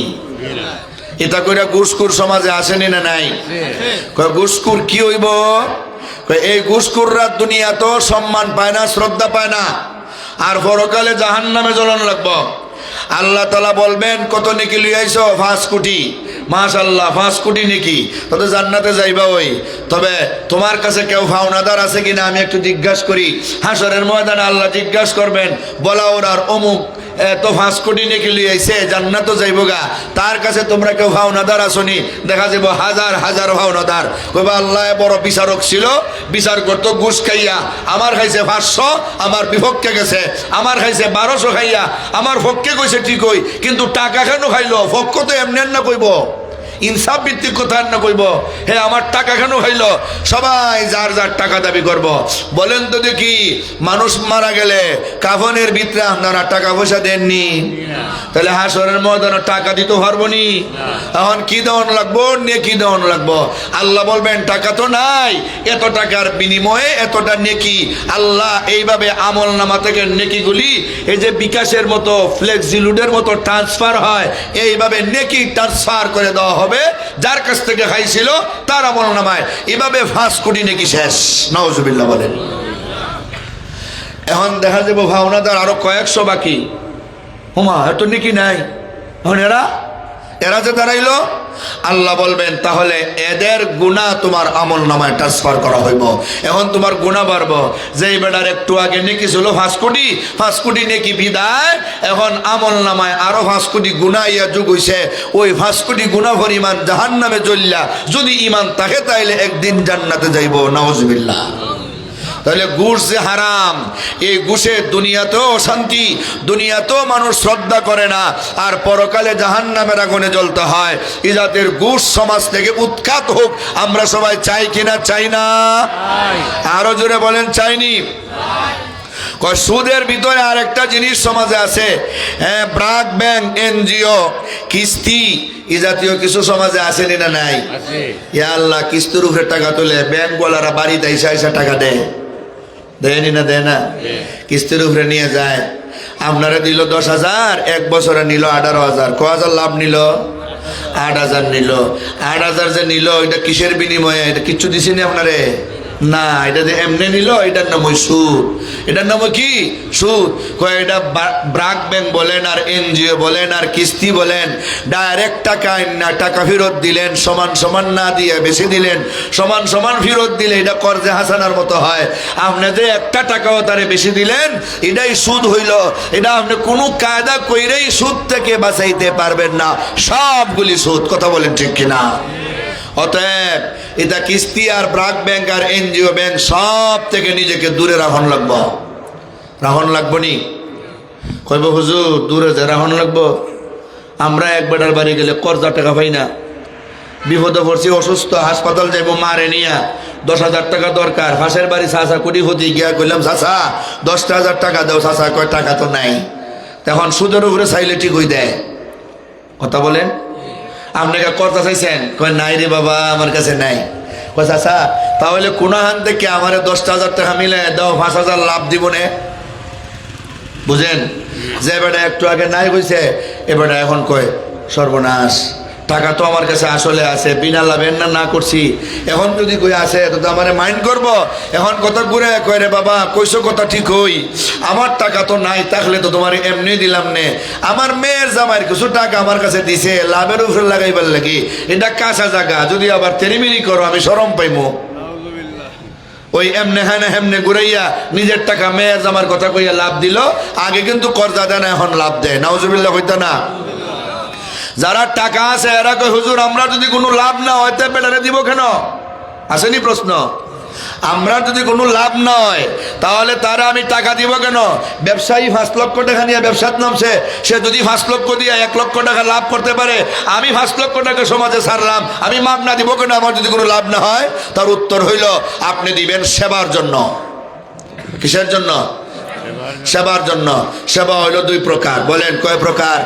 এটা কইরা ঘুষখোর সমাজে আসেনি না নাই? ঘুষখোর কি হইব? এই ঘুষখোররা দুনিয়া তো সম্মান পায় না, শ্রদ্ধা পায় না, আর পরকালে জাহান্নামে জ্বলন লাগবো। আল্লাহ তাআলা বলবেন কত নেকি লই আইছো? 5 কোটি। মাশাআল্লাহ 5 কোটি নেকি, তবে জান্নাতে যাইবা। ওই তবে তোমার কাছে কেউ ফাওনাদার আছে কিনা আমি একটু জিজ্ঞাসা করি। হাসরের ময়দানে আল্লাহ জিজ্ঞাসা করবেন, বলা ওরার অমুক তো 5 কোটি নেকি লই আইছে, জান্নাতও যাইব গা, তার কাছে তোমরা কেউ ফাওনাদার আসনি? দেখা যাব হাজার হাজার ফাওনাদার। কইবা আল্লাহ বড় বিচারক ছিল, বিচার করতো ঘুষ খাইয়া, আমার খাইছে 500, আমার বিপক্ষে গেছে। আমার খাইছে 1200 খাইয়া, আমার পক্ষে কইছে ঠিকই, কিন্তু টাকা কেন খাইলো? পক্ষ তো এমনি না কইব, ইনসাফ ভিত্তিক কথা না কইব, হে আমার টাকা কেন খাইলো? সবাই যার যার টাকা দাবি করব। বলেন তো দেখি, মানুষ মারা গেলে কাফনের ভিতরে আপনারা টাকা পয়সা দেননি, তাহলে হাসরের ময়দানে টাকা দিতে পারবো নি? এখন কি দেওয়ান লাগবো? নেকি দেওয়ান লাগবো। আল্লাহ বলবেন টাকা তো নাই, এত টাকার বিনিময়ে এতটা নেকি। আল্লাহ এইভাবে আমল নামা থেকে নেকিগুলি এই যে বিকাশের মতো ফ্লেক্সিলুডের মতো ট্রান্সফার হয়, এইভাবে নেকি ট্রান্সফার করে দেওয়া হবে যার কাছ থেকে খাইছিল তার আমল নামায়। এভাবে 5 কোটি নেকি শেষ। নাউজুবিল্লাহ বলেন। এখন দেখা যাবো ভাওনাদার আরো কয়েকশো বাকি। হুমা এত নেকি নাই। এখন এরা যে দাঁড়াইলো, আল্লাহ বলবেন তাহলে এদের গুনাহ তোমার আমল নামায় ট্রান্সফার করা হইব। এখন তোমার গুনাহ বাড়বো। যেই বেটার একটু আগে নেকি ছিল 5 কোটি নেকি বিদায়, এখন আমল নামায় আরো 5 কোটি গুনাহ ইয়া যোগ হইছে। ওই 5 কোটি গুনাহ পরিমাণ জাহান্নামে জ্বললা যদি ঈমান থাকে তাইলে একদিন জান্নাতে যাইব। নাউজুবিল্লাহ। তাহলে ঘুষ যে হারাম, এই ঘুষে দুনিয়াতেও অশান্তি, দুনিয়াতেও মানুষ শ্রদ্ধা করে না, আর পরকালে জাহান্নামের আগুনে জ্বলতে হয়। এই জাতের ঘুষ সমাজ থেকে উৎখাত হোক, আমরা সবাই চাই কিনা? চাই না? আরো জোরে বলেন, চাইনি? সুদের ভিতরে আরেকটা জিনিস সমাজে আছে, ব্র্যাক ব্যাংক, এনজিও, কিস্তি, এই জাতীয় কিছু সমাজে আসেনি না? নাই? ইয়া আল্লাহ, কিস্তির উপরে টাকা তোলে, ব্যাংকওয়ালারা বাড়িতে এসে টাকা দেয়, দেয়নি না? দেয় না? কিস্তির উপরে নিয়ে যায়। আপনারা দিল 10,000, এক বছরে নিল 18,000, ক হাজার লাভ নিল? 8,000 নিল। 8,000 যে নিল, এটা কিসের বিনিময়ে? এটা কিচ্ছু দিছিনি আপনারে? না, এটা যে এমনি নিল, এটার নাম ওই সুদ। এটার নাম কি? সুদ। এটা ব্র্যাক ব্যাংক বলেন, আর এনজিও বলেন, আর কিস্তি বলেন, ডাইরেক্ট টাকা না, টাকা ফেরত দিলেন, সমান সমান না দিয়ে বেশি দিলেন, সমান সমান ফেরত দিলে এটা কর্জে হাসানার মতো হয়। আপনি যে একটা টাকাও তারে বেশি দিলেন, এটাই সুদ হইল। এটা আপনি কোনো কায়দা কইরেই সুদ থেকে বাঁচাইতে পারবেন না, সবগুলি সুদ। কথা বলেন ঠিক কিনা? অতএব এটা কিস্তি আর ব্র্যাক ব্যাংক আর এনজিও ব্যাংক সব থেকে নিজেকে দূরে রাখন লাগবো। রাখন লাগবো নি? কইব হুজুর দূরে যে রাখন লাগবো। আমরা এক বেটার বাড়ি গেলে কর্জা টাকা পাই না, বিপদে পড়ছি, অসুস্থ, হাসপাতাল যাইব, মারে নিয়া 10,000 টাকা দরকার। পাশের বাড়ি চাচা কোটিপতি, গিয়া কইলাম চাচা 10,000 টাকা দাও। চাচা কয় টাকা তো নাই। তখন সুদের উপরে চাইলে ঠিক হয়ে দেয়। কথা বলেন? আপনাকে কর্জা চাইছেন? কয় নাই রে বাবা, আমার কাছে নাই। কয় চাচা তাহলে কোনা হান থেকে আমার 10,000 টাকা মিলে দাও, 5,000 লাভ দিব নে। বুঝেন? যে বেটা একটু আগে নাই কইছে, এ বেটা এখন কয় সর্বনাশ, টাকা তো আমার কাছে আসলে আছে, বিনা লাভের না করছি, এখন যদি কই আছে তো আমার মাইন্ড করবো। এখন কথা ঘুরে কয় রে বাবা, কইছো কথা ঠিক হই, আমার টাকা তো নাই, থাকলে তো তোমার এমনি দিলাম নে। আমার মেয়ের জামাইয়ের কিছু টাকা আমার কাছে দিছে, লাভের উপরে লাগাইবার লাগি, এটা কাঁচা জায়গা, যদি আবার তেরিমিরি করো আমি শরম পাইমু। ওই এমনে হ্যাঁ হেমনে ঘুরাইয়া নিজের টাকা মেয়ের জামার কথা কইয়া লাভ দিল। আগে কিন্তু কর্জা দেয় না, এখন লাভ দেয়। নাউজুবিল্লাহ হইতো না? যারা টাকা আছে এরা কয় হুজুর আমরা যদি কোনো লাভ না হয় তা বেটারে দিব কেন? আসেনি প্রশ্ন? আমরা যদি কোনো লাভ না হয় তাহলে তারা আমি টাকা দিব কেন? ব্যবসায়ী 5 লক্ষ টাকা নিয়ে ব্যবসার নামছে, সে যদি 5 লক্ষ দিয়ে 1 লক্ষ টাকা লাভ করতে পারে, আমি 5 লক্ষ টাকা সমাজে ছাড়লাম, আমি মাপ না দিব কেন আমার যদি কোনো লাভ না হয়? তার উত্তর হইল আপনি দিবেন সেবার জন্য। কিসের জন্য? সেবার জন্য। সেবা হইল 2 প্রকার। বলেন কয় প্রকার?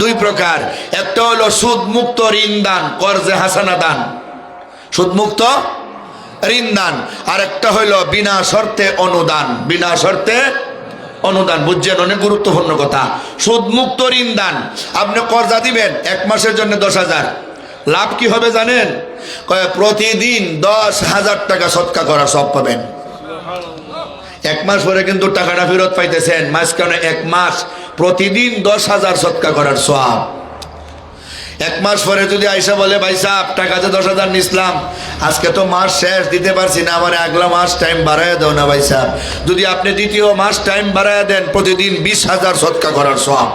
2 প্রকার। একটা হলো সুদ মুক্ত ঋণ দান, কর্জে হাসানা দান, সুদ মুক্ত ঋণ দান। আর একটা হইল বিনা শর্তে অনুদান, বিনা শর্তে অনুদান। বুঝছেন? অনেক গুরুত্বপূর্ণ কথা। সুদ মুক্ত ঋণ দান, আপনি কর্জা দিবেন 1 মাসের জন্য 10,000, লাভ কি হবে জানেন? প্রতিদিন 10,000 টাকা সদকা করার সব পাবেন। 1 মাস পরে কিন্তু টাকাটা ফেরত পাইতেছেন, মাঝখানে 1 মাস প্রতিদিন 10,000 সদকা করার সওয়াব। 1 মাস পরে যদি আইসা বলে ভাই সাহেব টাকা যে 10,000 নিছিলাম, আজকে তো মাস শেষ, দিতে পারছি না, আমার আগলা মাস টাইম বাড়াইয়া দাও না ভাই সাহেব। যদি আপনি দ্বিতীয় মাস টাইম বাড়াইয়া দেন, প্রতিদিন 20,000 সদকা করার সওয়াব।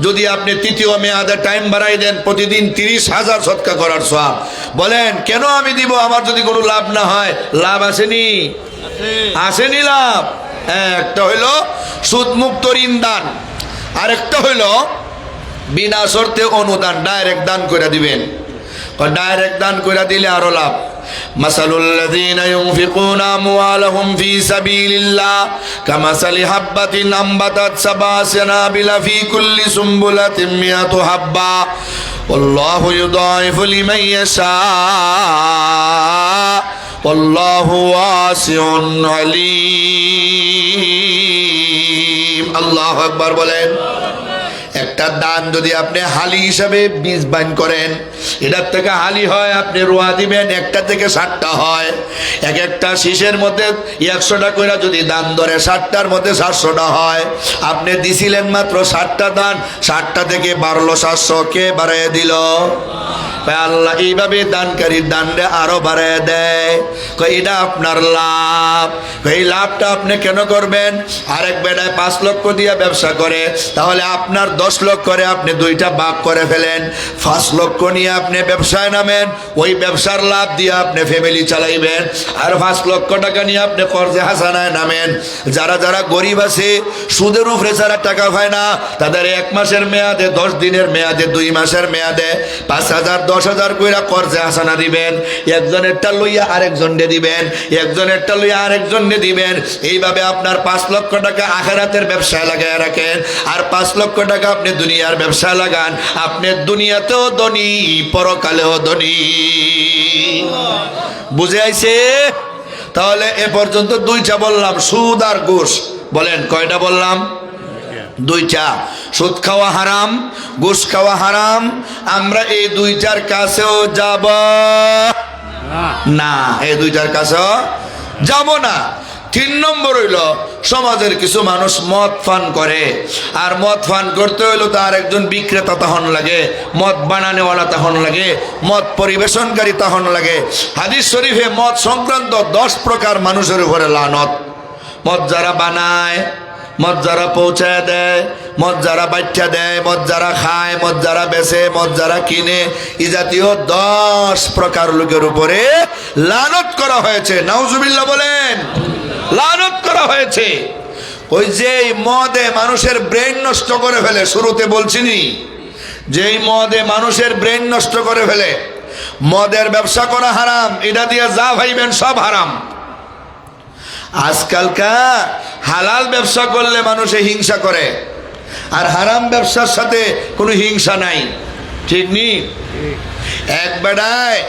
যদি আপনি তৃতীয় মেয়াদে টাইম বাড়াই দেন, প্রতিদিন 30,000 সদকা করার সওয়াব। বলেন কেন আমি দিব আমার যদি কোনো লাভ না হয়? লাভ আসেনি? আসেনি লাভ? একটা হইল সুদ মুক্ত ঋণ দান, আরেকটা হইল বিনা শর্তে অনুদান, ডাইরেক্ট দান করে দিবেন। ডাইরেক্ট দান করে দিলে আরো লাভ। মাসালুল্লাযীনা ইউনফিকুনা আমওয়ালাহুম ফী সাবিলিল্লাহ কামাসালি হাববাতিন আম্বাতাত সাবআ সানাবিলা ফী কুল্লি সুম্বুলাতিন মিয়াতু হাব্বা ওয়াল্লাহু ইউদাইফু লিমান ইয়াশা ওয়াল্লাহু ওয়াসিউন আলীম। আল্লাহু আকবার বলেন। একটা দান যদি আপনি হালি হিসাবে বীজ বাইন করেন, এটার থেকে হালি হয়, আপনি রোয়া দিবেন, 1টা থেকে 60টা হয়। একটা শীষের মধ্যে 100টা করে যদি দান ধরে, 60টার মধ্যে 700টা হয়। আপনি দিছিলেন মাত্র 60টা দান, 60টা থেকে বাড়লো 700, কে বাড়াইয়া দিল? কয় আল্লাহ এইভাবে দানকারীর দানরে আরো বাড়ায় দেয়। কয় এটা আপনার লাভ। এই লাভটা আপনি কেন করবেন? আরেক বেটায় 5 লক্ষ দিয়ে ব্যবসা করে, তাহলে আপনার 10 লক্ষ করে আপনি 2টা ভাগ করে ফেলেন। 5 লক্ষ নিয়ে আপনি ব্যবসায় নামেন, ওই ব্যবসার লাভ দিয়ে আপনি ফ্যামিলি চালাইবেন। আর 5 লক্ষ টাকা নিয়ে আপনি কর্জে হাসানায় নামেন। যারা যারা গরিব আছে, সুদের উপরে যারা টাকা পায় না, তাদের 1 মাসের মেয়াদে, 10 দিনের মেয়াদে, 2 মাসের মেয়াদে 5,000 10,000 কইরা কর্জে হাসানা দিবেন। একজনেরটা লইয়া আরেকজনকে দিবেন, একজনেরটা লইয়া আরেকজনকে দিবেন। এইভাবে আপনার 5 লক্ষ টাকা আখিরাতের ব্যবসায় লাগায় রাখেন, আর 5 লক্ষ টাকা আপনি দুনিয়ার ব্যবসায় লাগান। আপনি দুনিয়াতেও ধনী, পরকালেও ধনী। বুঝে আইছে? তাহলে এ পর্যন্ত 2টা বললাম, সুদ আর ঘুষ। বলেন কয়টা বললাম? 2টা। সুদ খাওয়া হারাম, ঘুষ খাওয়া হারাম। আমরা এই 2টার কাছেও যাব না, এই 2টার কাছেও যাব না। 3 নম্বর হইল, সমাজের কিছু মানুষ মদ পান করে, আর মদ পান করতে হইলো তো আরেকজন বিক্রেতা তখন লাগে, মদ বানানোওয়ালা তখন লাগে, মদ পরিবেশনকারী তখন লাগে। হাদিস শরীফে মদ সংক্রান্ত 10 প্রকার মানুষের উপরে লানত। মদ যারা বানায়, মদ যারা পৌঁছায় দেয়, মদ যারা বাচ্চা দেয়, মদ যারা খায়, মদ যারা বেচে, মদ যারা কিনে, এই জাতীয় 10 প্রকার লোকের উপরে লানত করা হয়েছে। নাউজুবিল্লাহ বলেন। লানত করা হয়েছে। ওই যে মদে মানুষের ব্রেন নষ্ট করে ফেলে, শুরুতে বলছিনি, যেই মদে মানুষের ব্রেন নষ্ট করে ফেলে। মদের ব্যবসা করা হারাম, এটা দিয়ে যা ভাইবেন সব হারাম। আজকালকার হালাল ব্যবসা করলে মানুষে হিংসা করে, আর হারাম ব্যবসার সাথে কোনো হিংসা নাই। ঠিক নি? এক বেড়ায়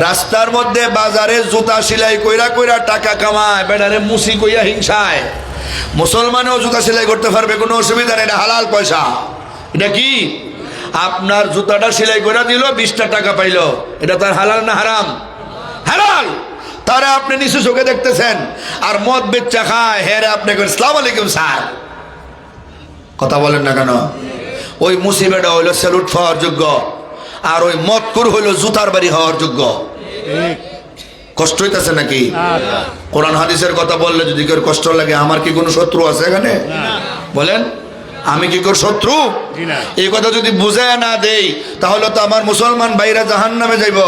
রাস্তার মধ্যে বাজারে জুতা সেলাই কইরা কইরা টাকা কামায়, বেড়ারে মুসি কইয়া হিংসায়। মুসলমানেও জুতা সেলাই করতে পারবে, কোনো অসুবিধা নেই, এটা হালাল পয়সা। এটা কি? আপনার জুতাটা সেলাই করে দিল, 20টা টাকা পাইল, এটা তার হালাল না হারাম? হালাল। তারা আপনি নিচু চোখে দেখতেছেন, আর মদ বেচ্চা খায়, হেরে আপনি আসসালামু আলাইকুম স্যার, কথা বলেন না কেন? ওই মুসিবেটা হইল স্যালুট পাওয়ার যোগ্য, আর ওই মদকুর হইল জুতার বাড়ি হওয়ার যোগ্য। কষ্ট হইতেছে নাকি? কোরআন হাদিসের কথা বললে যদি কেউ কষ্ট লাগে, আমার কি কোনো শত্রু আছে এখানে? বলেন, আমি কি কর শত্রু? এই কথা যদি বুঝায় না দেই, তাহলে তো আমার মুসলমান ভাইরা জাহান্নামে যাইব।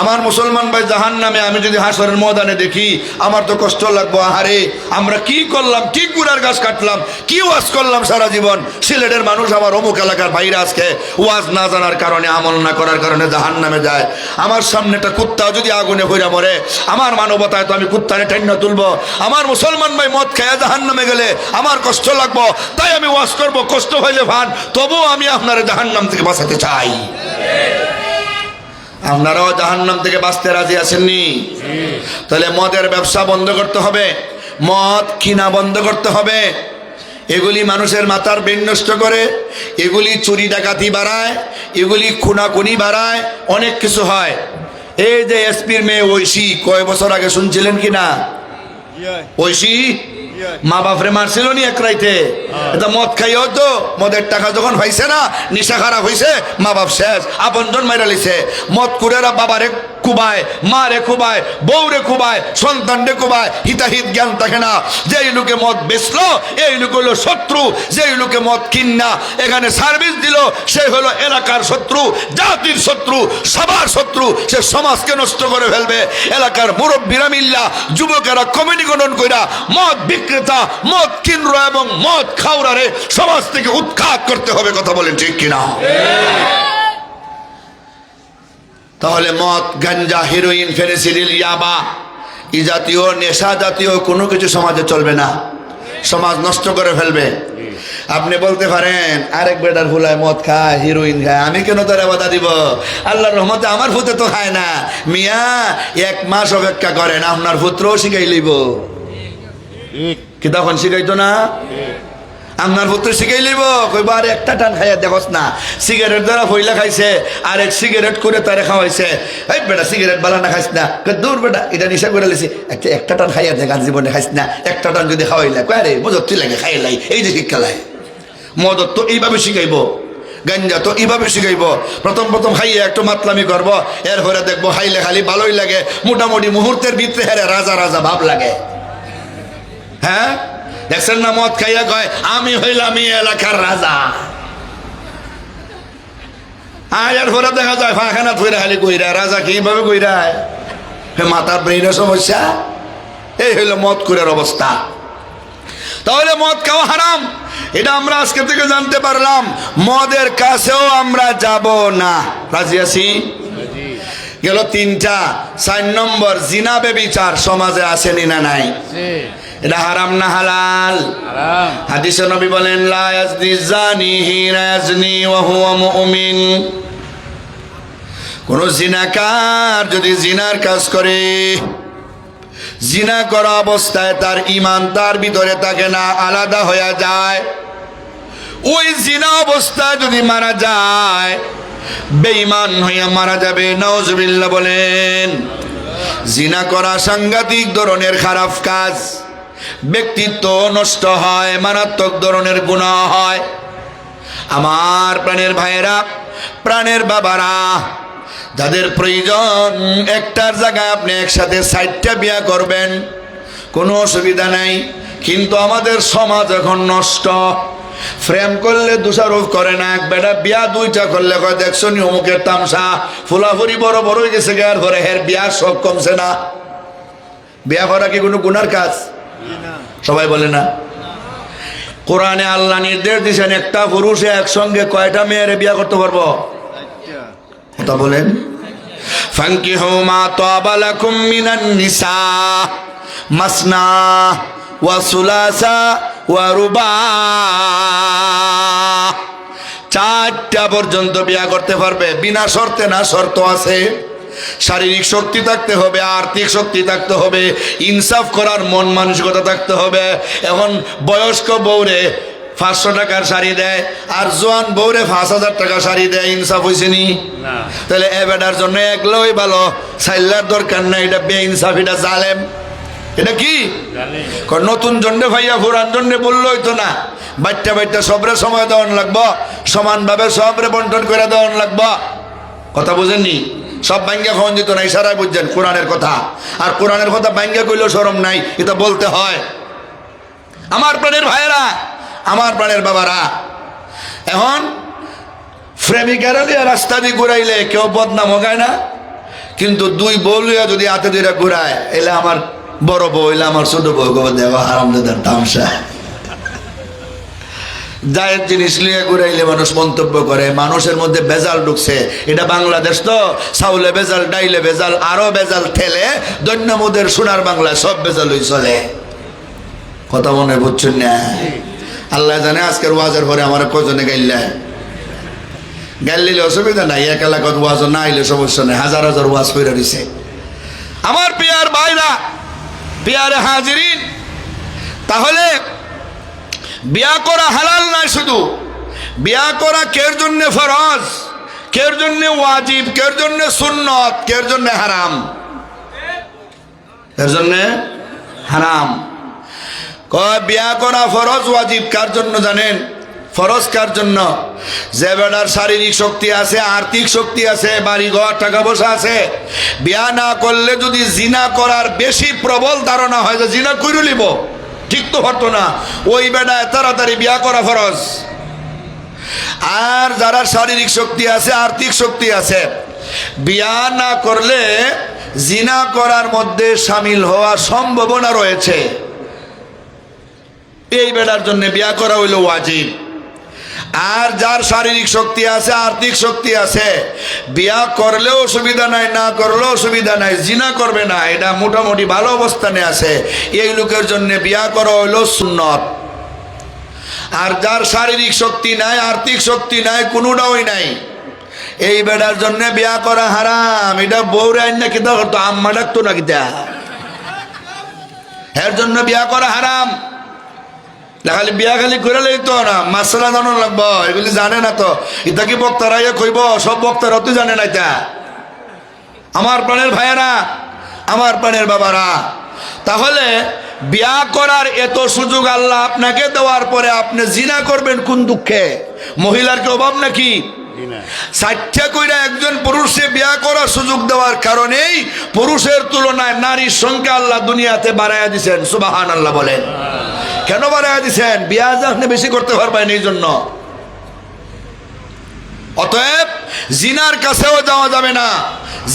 আমার মুসলমান ভাই জাহান্নামে আমি যদি হাসরের ময়দানে দেখি, আমার তো কষ্ট লাগবো। আহারে, আমরা কি করলাম, কি গুড়ার গাছ কাটলাম, কি ওয়াজ করলাম সারা জীবন। সিলেটের মানুষ, আমার অমুক এলাকার ভাইরা আজকে ওয়াজ না জানার কারণে, আমল না করার কারণে জাহান্নামে যায়। আমার সামনে একটা কুত্তা যদি আগুনে হইরা মরে, আমার মানবতায় তো আমি কুত্তারে টেনে তুলবো। আমার মুসলমান ভাই মদ খেয়ে জাহান্নামে গেলে আমার কষ্ট লাগবো, তাই আমি ওয়াজ করবো। কষ্ট হইলে ভান, তবুও আমি আপনার জাহান্নাম থেকে বাঁচাতে চাই। আপনারাও জাহান্নাম থেকে বাঁচতে রাজি আছেননি? তাহলে মদের ব্যবসা বন্ধ করতে হবে, মদ কিনা বন্ধ করতে হবে। এগুলি মানুষের মাথার ব্রেন নষ্ট করে, এগুলি চুরি ডাকাতি বাড়ায়, এগুলি খুনাখুনি বাড়ায়, অনেক কিছু হয়। এই যে এসপির মেয়ে ঐশী, কয় বছর আগে শুনছিলেন কিনা? ঐশী মা বাপরে মারছিল নি এক রাইতে, এটা মদ খাইও তো, মদের টাকা যখন পাইছে না, নিশা খারাপ হয়েছে, মা বাপ শেষ, আপনজন মাইরা লিছে। মদ কুড়েরা বাবারে কুবায়, মা রে কুবায়, বউ রে কুবায়, সন্তান রে কুবায়, হিতাহিত জ্ঞান থাকে না। যেই লোকে মদ বেচলো, এই লোক হলো শত্রু। যেই লোকে মদ কিনা এখানে সার্ভিস দিল, সে হলো এলাকার শত্রু, জাতির শত্রু, সবার শত্রু। সে সমাজকে নষ্ট করে ফেলবে। এলাকার মুরব্বীরা মিল্লা, যুবকেরা কমিটি গঠন কইরা মদ বিক্রেতা, মদ কিনর এবং মদ খাওয়ারে সমাজ থেকে উৎখাত করতে হবে। কথা বলেন ঠিক কিনা? তাহলে মদ, গাঞ্জা, হেরোইন, ফেনিসিডিল, ইয়াবা, এই জাতীয় নেশা জাতীয় কোনো কিছু সমাজে চলবে না, সমাজ নষ্ট করে ফেলবে। আপনি বলতে পারেন, আরেক বেটার ফুলায় মদ খায়, হিরোইন খায়, আমি কেন তার বাধা দিব? আল্লাহর রহমতে আমার ফুতে তো খায় না। মিয়া, 1 মাস অপেক্ষা করেন, আপনার পুত্রও শিখাই লইব। কি তখন শিখাইতো না? আপনার পুত্র শিখাই লইব, কইব আর একটা টান খাইয়া দেখস না, সিগারেট দ্বারা ফইলা খাইছে, আর এক সিগারেট করে তারে খাওয়াইছে। এই বেটা সিগারেট বালা না খাইস না, দূর বেটা, এটা নিশা করে লেছি, একটা টান খাইয়া দেখ, জীবনে খাইস না, একটা টান যদি খাওয়াইলা, আরে বুঝতি লাগে খাইলাই, এই যে শিক্ষা লাই। মদত তো এইভাবে শিখাইব, গাঞ্জা তো এইভাবে শিখাইব। প্রথম প্রথম খাইয়ে একটু মাতলামি করবো, এরপরে দেখবো খাইলে খালি ভালোই লাগে, মোটামুটি মুহূর্তের ভিতরে হেরে রাজা রাজা ভাব লাগে। হ্যাঁ, দেখছেন না মদ খাইয়া কয় আমি হইলাম এই এলাকার রাজা। আর এরপরে দেখা যায় ফাঁখানা থইরা খালি কইরা রাজা কি এইভাবে কইরায়, মাথার ব্রেইনের সমস্যা। এই হইল মদ কুরের অবস্থা। তাহলে মদ খাওয়া হারাম, এটা আমরা আজকে থেকে জানতে পারলাম। মদের কাছেও আমরা যাব না, রাজি আছি? গেল তিনটা। 4 নম্বর, জিনা ব্যভিচার সমাজে আসেনি না নাই? এটা হারাম না হালাল? হাদিসে নবী বলেন লা ইয়াজনি জানি হিনা ইয়াজনি ওয়া হুয়া মুমিন। কোন জিনাকার যদি জিনার কাজ করে, জিনা করা অবস্থায় তার ঈমান তার ভিতরে থাকে না, আলাদা হয়ে যায়, ওই জিনা অবস্থায় যদি মারা যায় বেঈমান হইয়া মারা যাবে। নাউজুবিল্লাহ বলেন। জিনা করা সাংঘাতিক ধরনের খারাপ কাজ, ব্যক্তিত্ব নষ্ট হয়, মারাত্মক ধরনের গুনাহ হয়। আমার প্রাণের ভাইয়েরা, প্রাণের বাবারা, যাদের প্রয়োজন একটার জায়গায় আপনি একসাথে 60টা বিয়া করবেন, কোনো অসুবিধা নাই। কিন্তু আমাদের সমাজ এখন নষ্ট। প্রেম করলে দোষারোপ করে না, এক বেটা বিয়া 2টা করলে কয় দেখছো নি অমুকের তামসা, ফুলাফুরি বড় বড় হয়ে গেছে, গায়ের ঘরে হের বিয়ার শখ কমছে না। বিয়া করা কি কোনো গুনার কাজ? সবাই বলে না। কোরআনে আল্লাহ নির্দেশ দিয়েছেন একটা পুরুষে একসঙ্গে কয়টা মেয়ের বিয়া করতে পারবো? কথা বলেন। ফানকিহু মা তাবা লাকুম মিনান নিসা মাসনা ওয়া সুলাসা ওয়া রুবা। 4টা পর্যন্ত বিয়া করতে পারবে, বিনা শর্তে না, শর্ত আছে। শারীরিক শক্তি থাকতে হবে, আর্থিক শক্তি থাকতে হবে, ইনসাফ করার মন মানসিকতা থাকতে হবে। এখন বয়স্ক বউরে 500 টাকার শাড়ি দেয়, আর জোয়ান বউরে 5000 টাকা শাড়ি দেয়, ইনসাফ হয়েছে নি? তাহলে এ বেটার জন্য একলাই ভালো, সাইলার দরকার নাই। এটা বেইনসাফ, এটা জালেম। এটা কি নতুন জন্যে ভাইয়া পুরান জন্যে বললো হইতো না। বাচ্চা বাচ্চা সবরে সময় দেওয়ান লাগবো, সমানভাবে সবরে বন্টন করে দেওয়ান লাগবো। কথা বুঝেননি? সব ভাঙ্গা খাওয়ান যেত না, ইশারায় বুঝছেন কোরআনের কথা। আর কোরআনের কথা ভাঙ্গা কইলেও শরম নাই, এটা বলতে হয়। আমার প্রাণের ভাইয়েরা, আমার প্রাণের বাবারা, এখন প্রেমিকারা লিয়া রাস্তা দিয়ে ঘুরাইলে কেউ বদনাম হগায় না, কিন্তু 2 বউ লিয়া যদি হাতে ধরে ঘুরায়, এলে আমার বড় বউ, এলে আমার ছোট বউ, গো দেওয়া হারামজাদার তামসা। জায়েজ জিনিস লিয়ে ঘুরাইলে মানুষ মন্তব্য করে, মানুষের মধ্যে বেজাল ঢুকছে। এটা বাংলাদেশ তো, চাউলে বেজাল, ডাইলে বেজাল, আরো বেজাল ঠেলে দৈন্যমুদের সোনার বাংলায় সব বেজালই চলে। কথা মনে বুঝছেন না? আল্লাহ জানে আজকের ওয়াজের পরে আমার কজনে গাইলে অসুবিধা নাই, এক এলাকার ওয়াজ না আইলে সমস্যা নেই, হাজার হাজার ওয়াজ করে দিছে। আমার পিয়ার ভাইরা, পিয়ারে হাজিরিন, তাহলে বিয়া করা হালাল নয়, শুধু বিয়া করা কের জন্য ফরজ, কের জন্য ওয়াজিব, কের জন্য সুন্নত, কের জন্য হারাম? এর জন্য হারাম। কয় বিয়া করা ফরজ ওয়াজিব কার জন্য জানেন? ফরজ কার জন্য? যে বেটার শারীরিক শক্তি আছে, আর্থিক শক্তি আছে, বাড়ি ঘর টাকা পয়সা আছে, বিয়া না করলে যদি জিনা করার বেশি প্রবল ধারণা হয় যে জিনা করে লিব, ঠিক তো পারতো না, ওই বেটায় তাড়াতাড়ি বিয়া করা ফরজ। আর যারা শারীরিক শক্তি আছে, আর্থিক শক্তি আছে, বিয়া না করলে জিনা করার মধ্যে সামিল হওয়ার সম্ভাবনা রয়েছে, এই বেটার জন্য বিয়া করা হইল ওয়াজিব। আর যার শারীরিক শক্তি আছে, আর্থিক শক্তি আছে, বিয়া করলেও অসুবিধা নাই, না করলেও অসুবিধা নাই, জিনা করবে না, এটা মোটামুটি ভালো অবস্থানে আছে, এই লোকের জন্য বিয়া করা হইল সুন্নত। আর যার শারীরিক শক্তি নাই, আর্থিক শক্তি নাই, কোনোটাই নাই, এই বেটার জন্য বিয়া করা হারাম। এটা বউরে আইন না কিতা করতো, আম্মা ডাকতো না কিতা, এর জন্য বিয়া করা হারাম। খালি বিয়া খালি করে লইতো না, মাসলা জানো লাগবো, এগুলি জানে না তো। এটা কি বক্তারা ইয়ে কইব? সব বক্তারা তো জানে না এটা। আমার প্রাণের ভাইয়েরা, আমার প্রাণের বাবারা, তাহলে বিয়া করার এত সুযোগ আল্লাহ আপনাকে দেওয়ার পরে আপনি জিনা করবেন কোন দুঃখে? মহিলার কি অভাব নাকি? 60টা কইরা একজন পুরুষে বিয়া করার সুযোগ দেওয়ার কারণেই পুরুষের তুলনায় নারীর সংখ্যা আল্লাহ দুনিয়াতে বাড়াইয়া দিছেন। সুবহানাল্লাহ বলেন। কেন বাড়াইয়া দিছেন? বিয়া যখন বেশি করতে পারবেন এই জন্য। অতএব জিনার কাছেও যাওয়া যাবে না,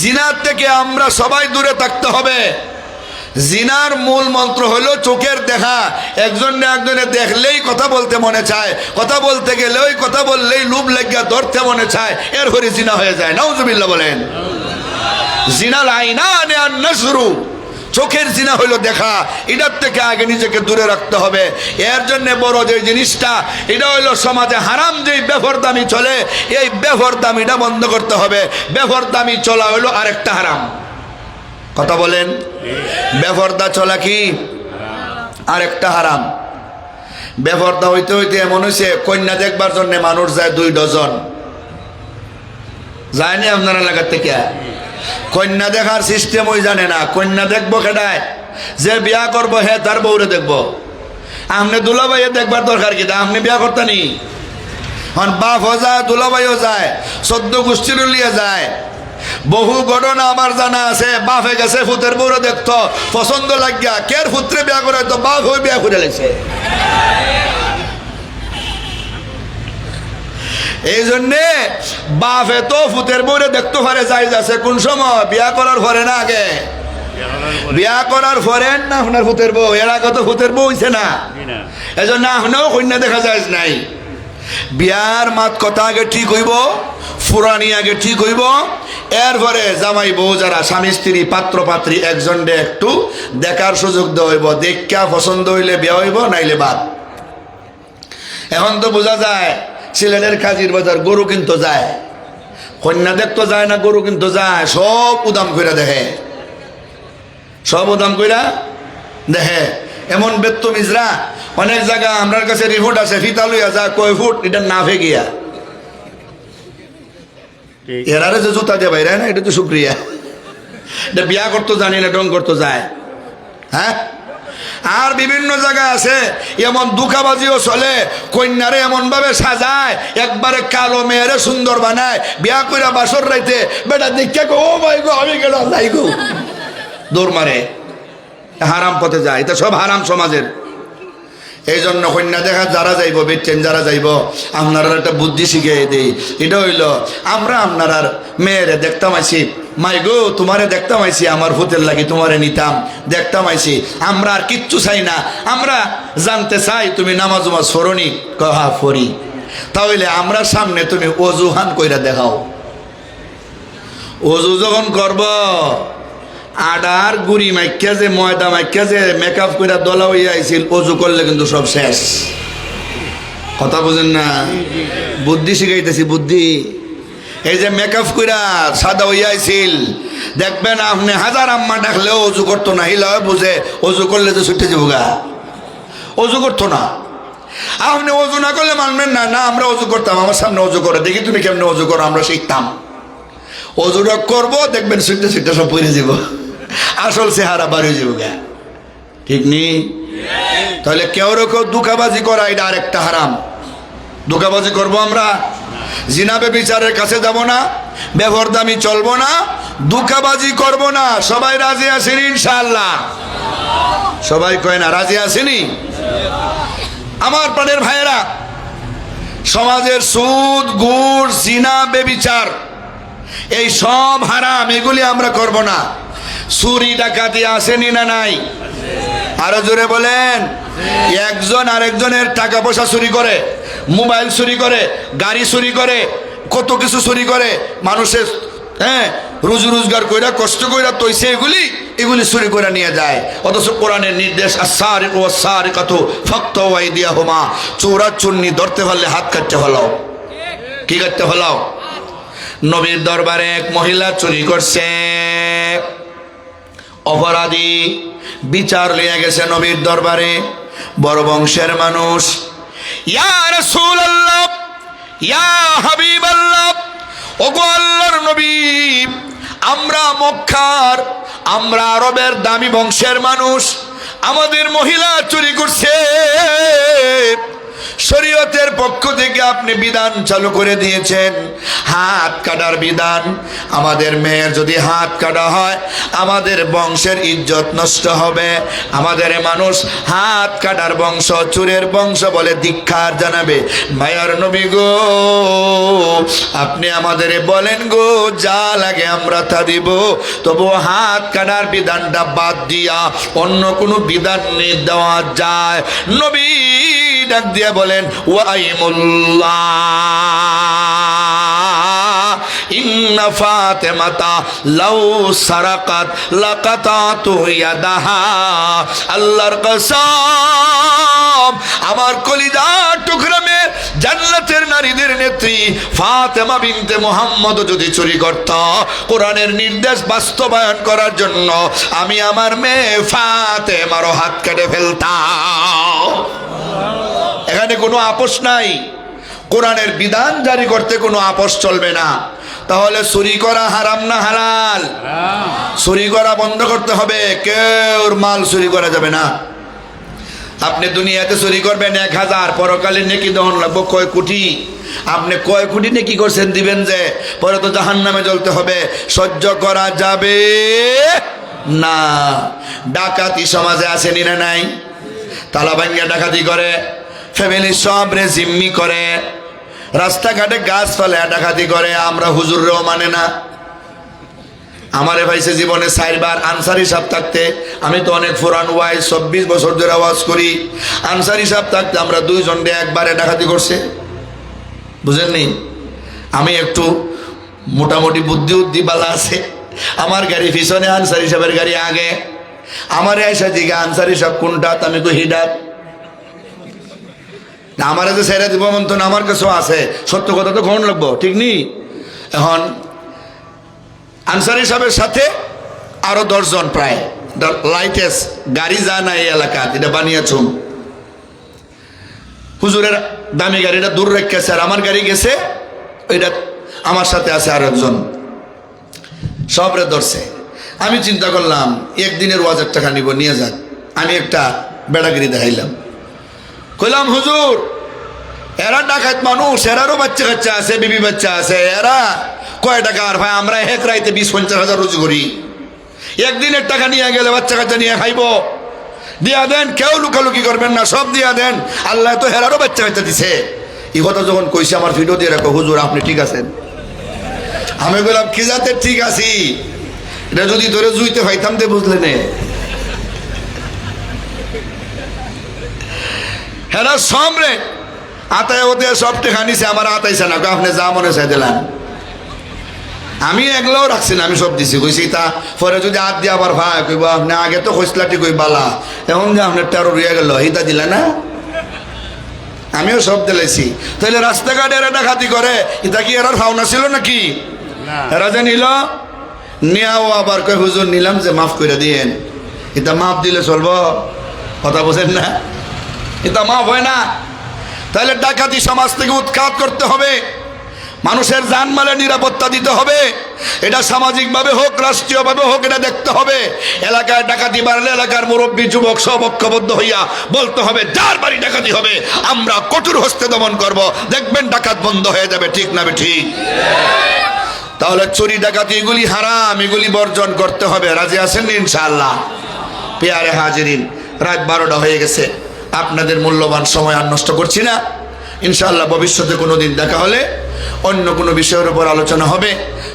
জিনার থেকে আমরা সবাই দূরে থাকতে হবে। জিনার মূল মন্ত্র হলো চোখের দেখা। একজন না একজনে দেখলেই কথা বলতে মনে চায়, কথা বলতে গেলে ওই কথা বললেই লুভ লাগিয়া ধরতে মনে চায়, এর হরে জিনা হয়ে যায়। নাউজুবিল্লাহ বলেন। জিনাল আইনানে আন নাসরু, চোখের জিনা হইলো দেখা। এটার থেকে আগে নিজেকে দূরে রাখতে হবে। এর জন্য বড় যে জিনিসটা, এটা হইলো সমাজে হারাম যে বেফরদামি চলে, এই বেফরদামিটা বন্ধ করতে হবে। বেফরদামি চলা হইলো আরেকটা হারাম। কথা বলেন, বেফরদা চলা কি আরেকটা হারাম। বেফরদা হইতে হইতে এমন হয়েছে, কন্যা দেখবার জন্য মানুষ যায় 2 ডজন। যায়নি আপনার এলাকার থেকে? কন্যা দেখার সিস্টেম ওই জানে না। কন্যা দেখবো কেডায়? যে বিয়া করবো হে তার বউরে দেখবো। আপনি দুলাভাইয়ে দেখবার দরকার কি? আপনি বিয়া করতেনি? বাপও যায়, দুলাভাইও যায়, 14 গোষ্ঠীর লিয়ে যায়। বহু ঘটনা আমার জানা আছে। বাপে গেছে ফুতের বউরে দেখতো, পছন্দ লাগিয়া কের পুত্রে বিয়া করে, তো বাপ হয়ে বিয়া করে লেগেছে। এই জন্যে বাপে তো ফুতের বউরে দেখতে পারে, যাই যাচ্ছে কোন সময় বিয়া করার পরে না আগে? বিয়া করার পরে না আপনার ফুতের বউ, এর আগে তো ফুতের বউ হইছে না। এই জন্য আপনাও কন্যা দেখা যায় নাই। বিয়ার মাত কথা আগে ঠিক হইব, ফুরানি আগে ঠিক হইব, এরপরে জামাই বউ যারা স্বামী স্ত্রী পাত্র পাত্রী একজনকে একটু দেখার সুযোগ দেওয়া হইব। দেখা পছন্দ হইলে বিয়া হইব, নাইলে বাদ। এখন তো বোঝা যায় সিলেটের কাজীর বাজার গরু কিনতে যায়, কন্যা দেখতে যায় না, গরু কিনতে যায়। সব উদাম কইরা দেখে, সব উদাম কইরা দেখে। এমন বেত্তমিজরা অনেক জায়গা আমার কাছে রিপোর্ট আছে, ফিতা লইয়া যা কয় ফুট এটা না ফেগিয়া এরারে যে জুতা দিয়ে বাইরে না, এটা তো শুক্রিয়া। এটা বিয়া করতে জানি না, ডং করতে যায়। হ্যাঁ, আর বিভিন্ন জায়গা আছে এমন দুঃখাবাজিও চলে, কন্যারে এমন ভাবে সাজায়, একবারে কালো মেয়েরে সুন্দর বানায়, বিয়া কইরা বাসর রাইতে বেটা দেখে গো, ও ভাই গো আমি গেলাম নাই গো, দৌড় মারে, হারাম পথে যায়। এটা সব হারাম সমাজের। এই জন্য কন্যা দেখা যারা যাইব, বেটেন যারা যাইব, আপনারা একটা বুদ্ধি শিখিয়ে দেই। এটা হইল আমরা আপনার মেয়েরে দেখতাম আইছি, মাই গো তোমারে দেখতাম আইছি, আমার ভূতের লাগি তোমারে নিতাম, দেখতাম আইছি। আমরা আর কিচ্ছু চাই না, আমরা জানতে চাই তুমি নামাজ উমাজ ফরনি, কহা ফরি। তাহলে আমরা সামনে তুমি অজুহান কইরা দেখাও। অজু যখন করব, আডার গুড়ি মাইকা যে ময়দা মাইকা যে মেকআপ করে দলা হইয়া আইছিল, অজু করলে কিন্তু সব শেষ। কথা বুঝেন না? বুদ্ধি শিখাইতেছি, বুদ্ধি। এই যে মেকআপ কইরা সাদা হইয়া আইছিল, দেখবেন আপনি হাজার আম্মা ডাকলেও অজু করতো না। হিলা বুঝে অজু করলে তো ছুটে যাবো গা, অজু করতো না। আপনি অজু না করলে মানবেন না, না আমরা অজু করতাম, আমার সামনে অজু করে দেখি তুমি কেমনে অজু করো, আমরা শিখতাম। অজুটা করবো, দেখবেন ছুটে ছুটে সব পড়ে যাব, আসল চেহারা বার হয়ে যাবো গা। ঠিক নেই? তাহলে কেউ কেউ দুঃখাবাজি করা, এটা আরেকটা হারাম। দুঃখাবাজি করবো আমরা, জিনাবে বিচারের কাছে যাব না, বেফরদামি চলবো না, দুঃখাবাজি করবো না। সবাই রাজি আছেন ইনশাআল্লাহ? সবাই কয় না রাজি আছেনি? আমার প্রাণের ভাইয়েরা, সমাজের সুদ, ঘুষ, জিনা, বেবিচার এই সব হারাম, এগুলি আমরা করব না। চুরি ডাকাতি আসেনি না নাই? আরো জোরে বলেন। একজন আরেকজনের টাকা পয়সা চুরি করে, মোবাইল চুরি করে, গাড়ি চুরি করে, কত কিছু চুরি করে। মানুষের রুজি রোজগার কইরা কষ্ট কইরা তৈছে এগুলি চুরি করে নিয়ে যায়। অথচ কোরআনের নির্দেশ, আস-সারিকু ওয়াস-সারিকাতু ফাকতাউ আইদিয়াহুমা, চোরা চুন্নি ধরতে পারলে হাত কাটতে ফেলাও। কি কাটতে ফেলাও? নবীর দরবারে এক মহিলা চুরি করছে, অপরাধী, বিচার লিয়ে গেছে নবীর দরবারে। বড় বংশের মানুষ, ইয়া রাসূলুল্লাহ, ইয়া হাবিবাল্লাহ, ওগো আল্লাহর নবী, আমরা মক্কার, আমরা আরবের দামি বংশের মানুষ, আমাদের মহিলা চুরি করছে, শরীয়তের পক্ষ থেকে আপনি বিধান চালু করে দিয়েছেন, হাত কাটার বিধান। আমাদের মেয়ের যদি হাত কাটা হয় আমাদের বংশের ইজ্জত নষ্ট হবে। আমাদের মানুষ হাত কাটার বংশ, চুরের বংশ বলে ধিক্কার জানাবে। মায়ার নবী গো, আপনি আমাদের বলেন গো, যা লাগে আমরা তা দিব, তবু হাত কাটার বিধানটা বাদ দিয়া অন্য কোনো বিধান দেওয়া যায়? নবী ডাক দিয়ে বলেন, ওয়াইমুল্লাহ ইন্না ফাতেমাতা লাউ সারাকাত লাকাতাতু ইয়াদাহা। আল্লাহর কসম, আমার কলিজার টুকরা মেয়ে, জান্নাতের নারীদের নেত্রী ফাতেমা বিনতে মুহাম্মদ যদি চুরি করত, কোরআনের নির্দেশ বাস্তবায়ন করার জন্য আমি আমার মেয়ে ফাতেমারও হাত কেটে ফেলতাম। এখানে কোনো আপোষ নাই, কোরআনের বিধান জারি করতে কোনো আপোষ চলবে না। তাহলে চুরি করা হারাম না হালাল? চুরি করা বন্ধ করতে হবে, কেউ মাল চুরি করা যাবে না। আপনি দুনিয়াতে চুরি করবেন 1000, পরকালে নেকি দহন লাগবো কয় কোটি। আপনি কয় কোটি নেকি করছেন দিবেন যে, পরে তো জাহান্নামে জ্বলতে হবে। সহ্য করা যাবে না। ডাকাতি সমাজে আসেনি না নাই? তালা ভাঙ্গা ডাকাতি করে, ফ্যামিলির সব রে জিম্মি করে, রাস্তাঘাটে গাছ ফেলে ডাকাতি করে। আমরা হুজুররাও মানে না। আমারে ভাইসে জীবনে 4 বার আনসারি সাহেব থাকতে, আমি তো অনেক পুরান ওয়াইজ 24 বছর ধরে আওয়াজ করি, আনসারি সাহেব থাকতে আমরা 2 জনকে একবারে ডাকাতি করছে। বুঝেননি? আমি একটু মোটামুটি বুদ্ধি বালা আছে। আমার গাড়ি পিছনে, আনসারি সাহেবের গাড়ি আগে। আমার এসে দিকে আনসারি সাহেব কোনটা, আমি তো হিডার। আমার যে ছেড়ে দিব মন্তন আমার কাছেও আছে, সত্য কথা তো গ্রহণ লাগবো, ঠিক নি? এখন আনসারি সাহেবের সাথে আরো 10 জন, প্রায় লাইটেস্ট গাড়ি যা না এই এলাকা, এটা বানিয়েছুম। হুজুরের দামি গাড়িটা দূর রেখেছে, আর আমার গাড়ি গেছে, ওইটা আমার সাথে আছে আর একজন, সবরে ধরছে। আমি চিন্তা করলাম একদিনের 1000 টাকা নিব, নিয়ে যাক। আমি একটা বেড়াগিরি দেখাইলাম, কইলাম হুজুর এরা ডাকাত মানুষ, এরারও বাচ্চা কাচ্চা আছে, বিবি বাচ্চা আছে, এরা কয় টাকা আর ভাই আমরা এক রাইতে 20-50 হাজার রোজ করি, একদিনের টাকা নিয়ে গেলে বাচ্চা কাচ্চা নিয়ে খাইব, দিয়া দেন, কেউ লুকালুকি করবেন না, সব দিয়া দেন, আল্লাহ তো হেরারও বাচ্চা কাচ্চা দিছে। এই কথা যখন কইছে আমার ভিডিও দিয়ে রাখো, হুজুর আপনি ঠিক আছেন? আমি বললাম কি যাতে ঠিক আছি, এটা যদি ধরে জুইতে পাইতাম তে বুঝলে নে। হেরা সামনে আতায় ওতে সব টেকা নিছে, আমার আতাইছে না, আপনি যা মনে চাই দিলাম। আমি এগুলোও রাখছি না, আমি সব দিছি, কইছি তা পরে যদি হাত দিয়ে আবার ভাই কইব আপনি আগে তো খসলাটি কই বালা, এখন যে আপনার 13 রয়ে গেল, এইটা দিলা না? আমিও সব দিলাইছি। তাহলে রাস্তাঘাটে এরা ডাকাতি করে, এটা কি এরার ভাওনা ছিল নাকি? এরা যে নিল, নেওয়াও আবার কয় হুজুর নিলাম যে মাফ করে দিয়েন। এটা মাফ দিলে চলবো? কথা বোঝেন না? এটা মাফ হয় না। তাহলে ডাকাতি সমাজ থেকে উৎখাত করতে হবে, মানুষের জানমালের নিরাপত্তা দিতে হবে। এটা সামাজিকভাবে হোক, রাষ্ট্রীয়ভাবে হোক, এটা দেখতে হবে। এলাকায় ডাকাতি বাড়লে এলাকার মুরব্বী যুবক সব ঐক্যবদ্ধ হইয়া বলতে হবে, যার বাড়ি ডাকাতি হবে আমরা কঠোর হস্তে দমন করব, দেখবেন ডাকাত বন্ধ হয়ে যাবে। ঠিক না ঠিক? তাহলে চুরি ডাকাতি এগুলি হারাম, এগুলি বর্জন করতে হবে। রাজি আছেন ইনশাআল্লাহ? পেয়ারে হাজিরিন, রাত 12টা হয়ে গেছে, আপনাদের মূল্যবান সময় আর নষ্ট করছি না। ইনশাআল্লাহ ভবিষ্যতে কোনো দিন দেখা হলে অন্য কোনো বিষয়ের উপর আলোচনা হবে।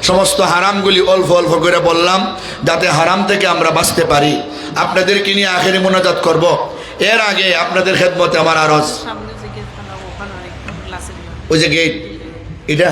সমস্ত হারামগুলি অল্প অল্প করে বললাম, যাতে হারাম থেকে আমরা বাঁচতে পারি। আপনাদেরকে নিয়ে আখেরি মোনাজাত করব। এর আগে আপনাদের খেদমতে আমার আরজ, ওই যে গেট, এটা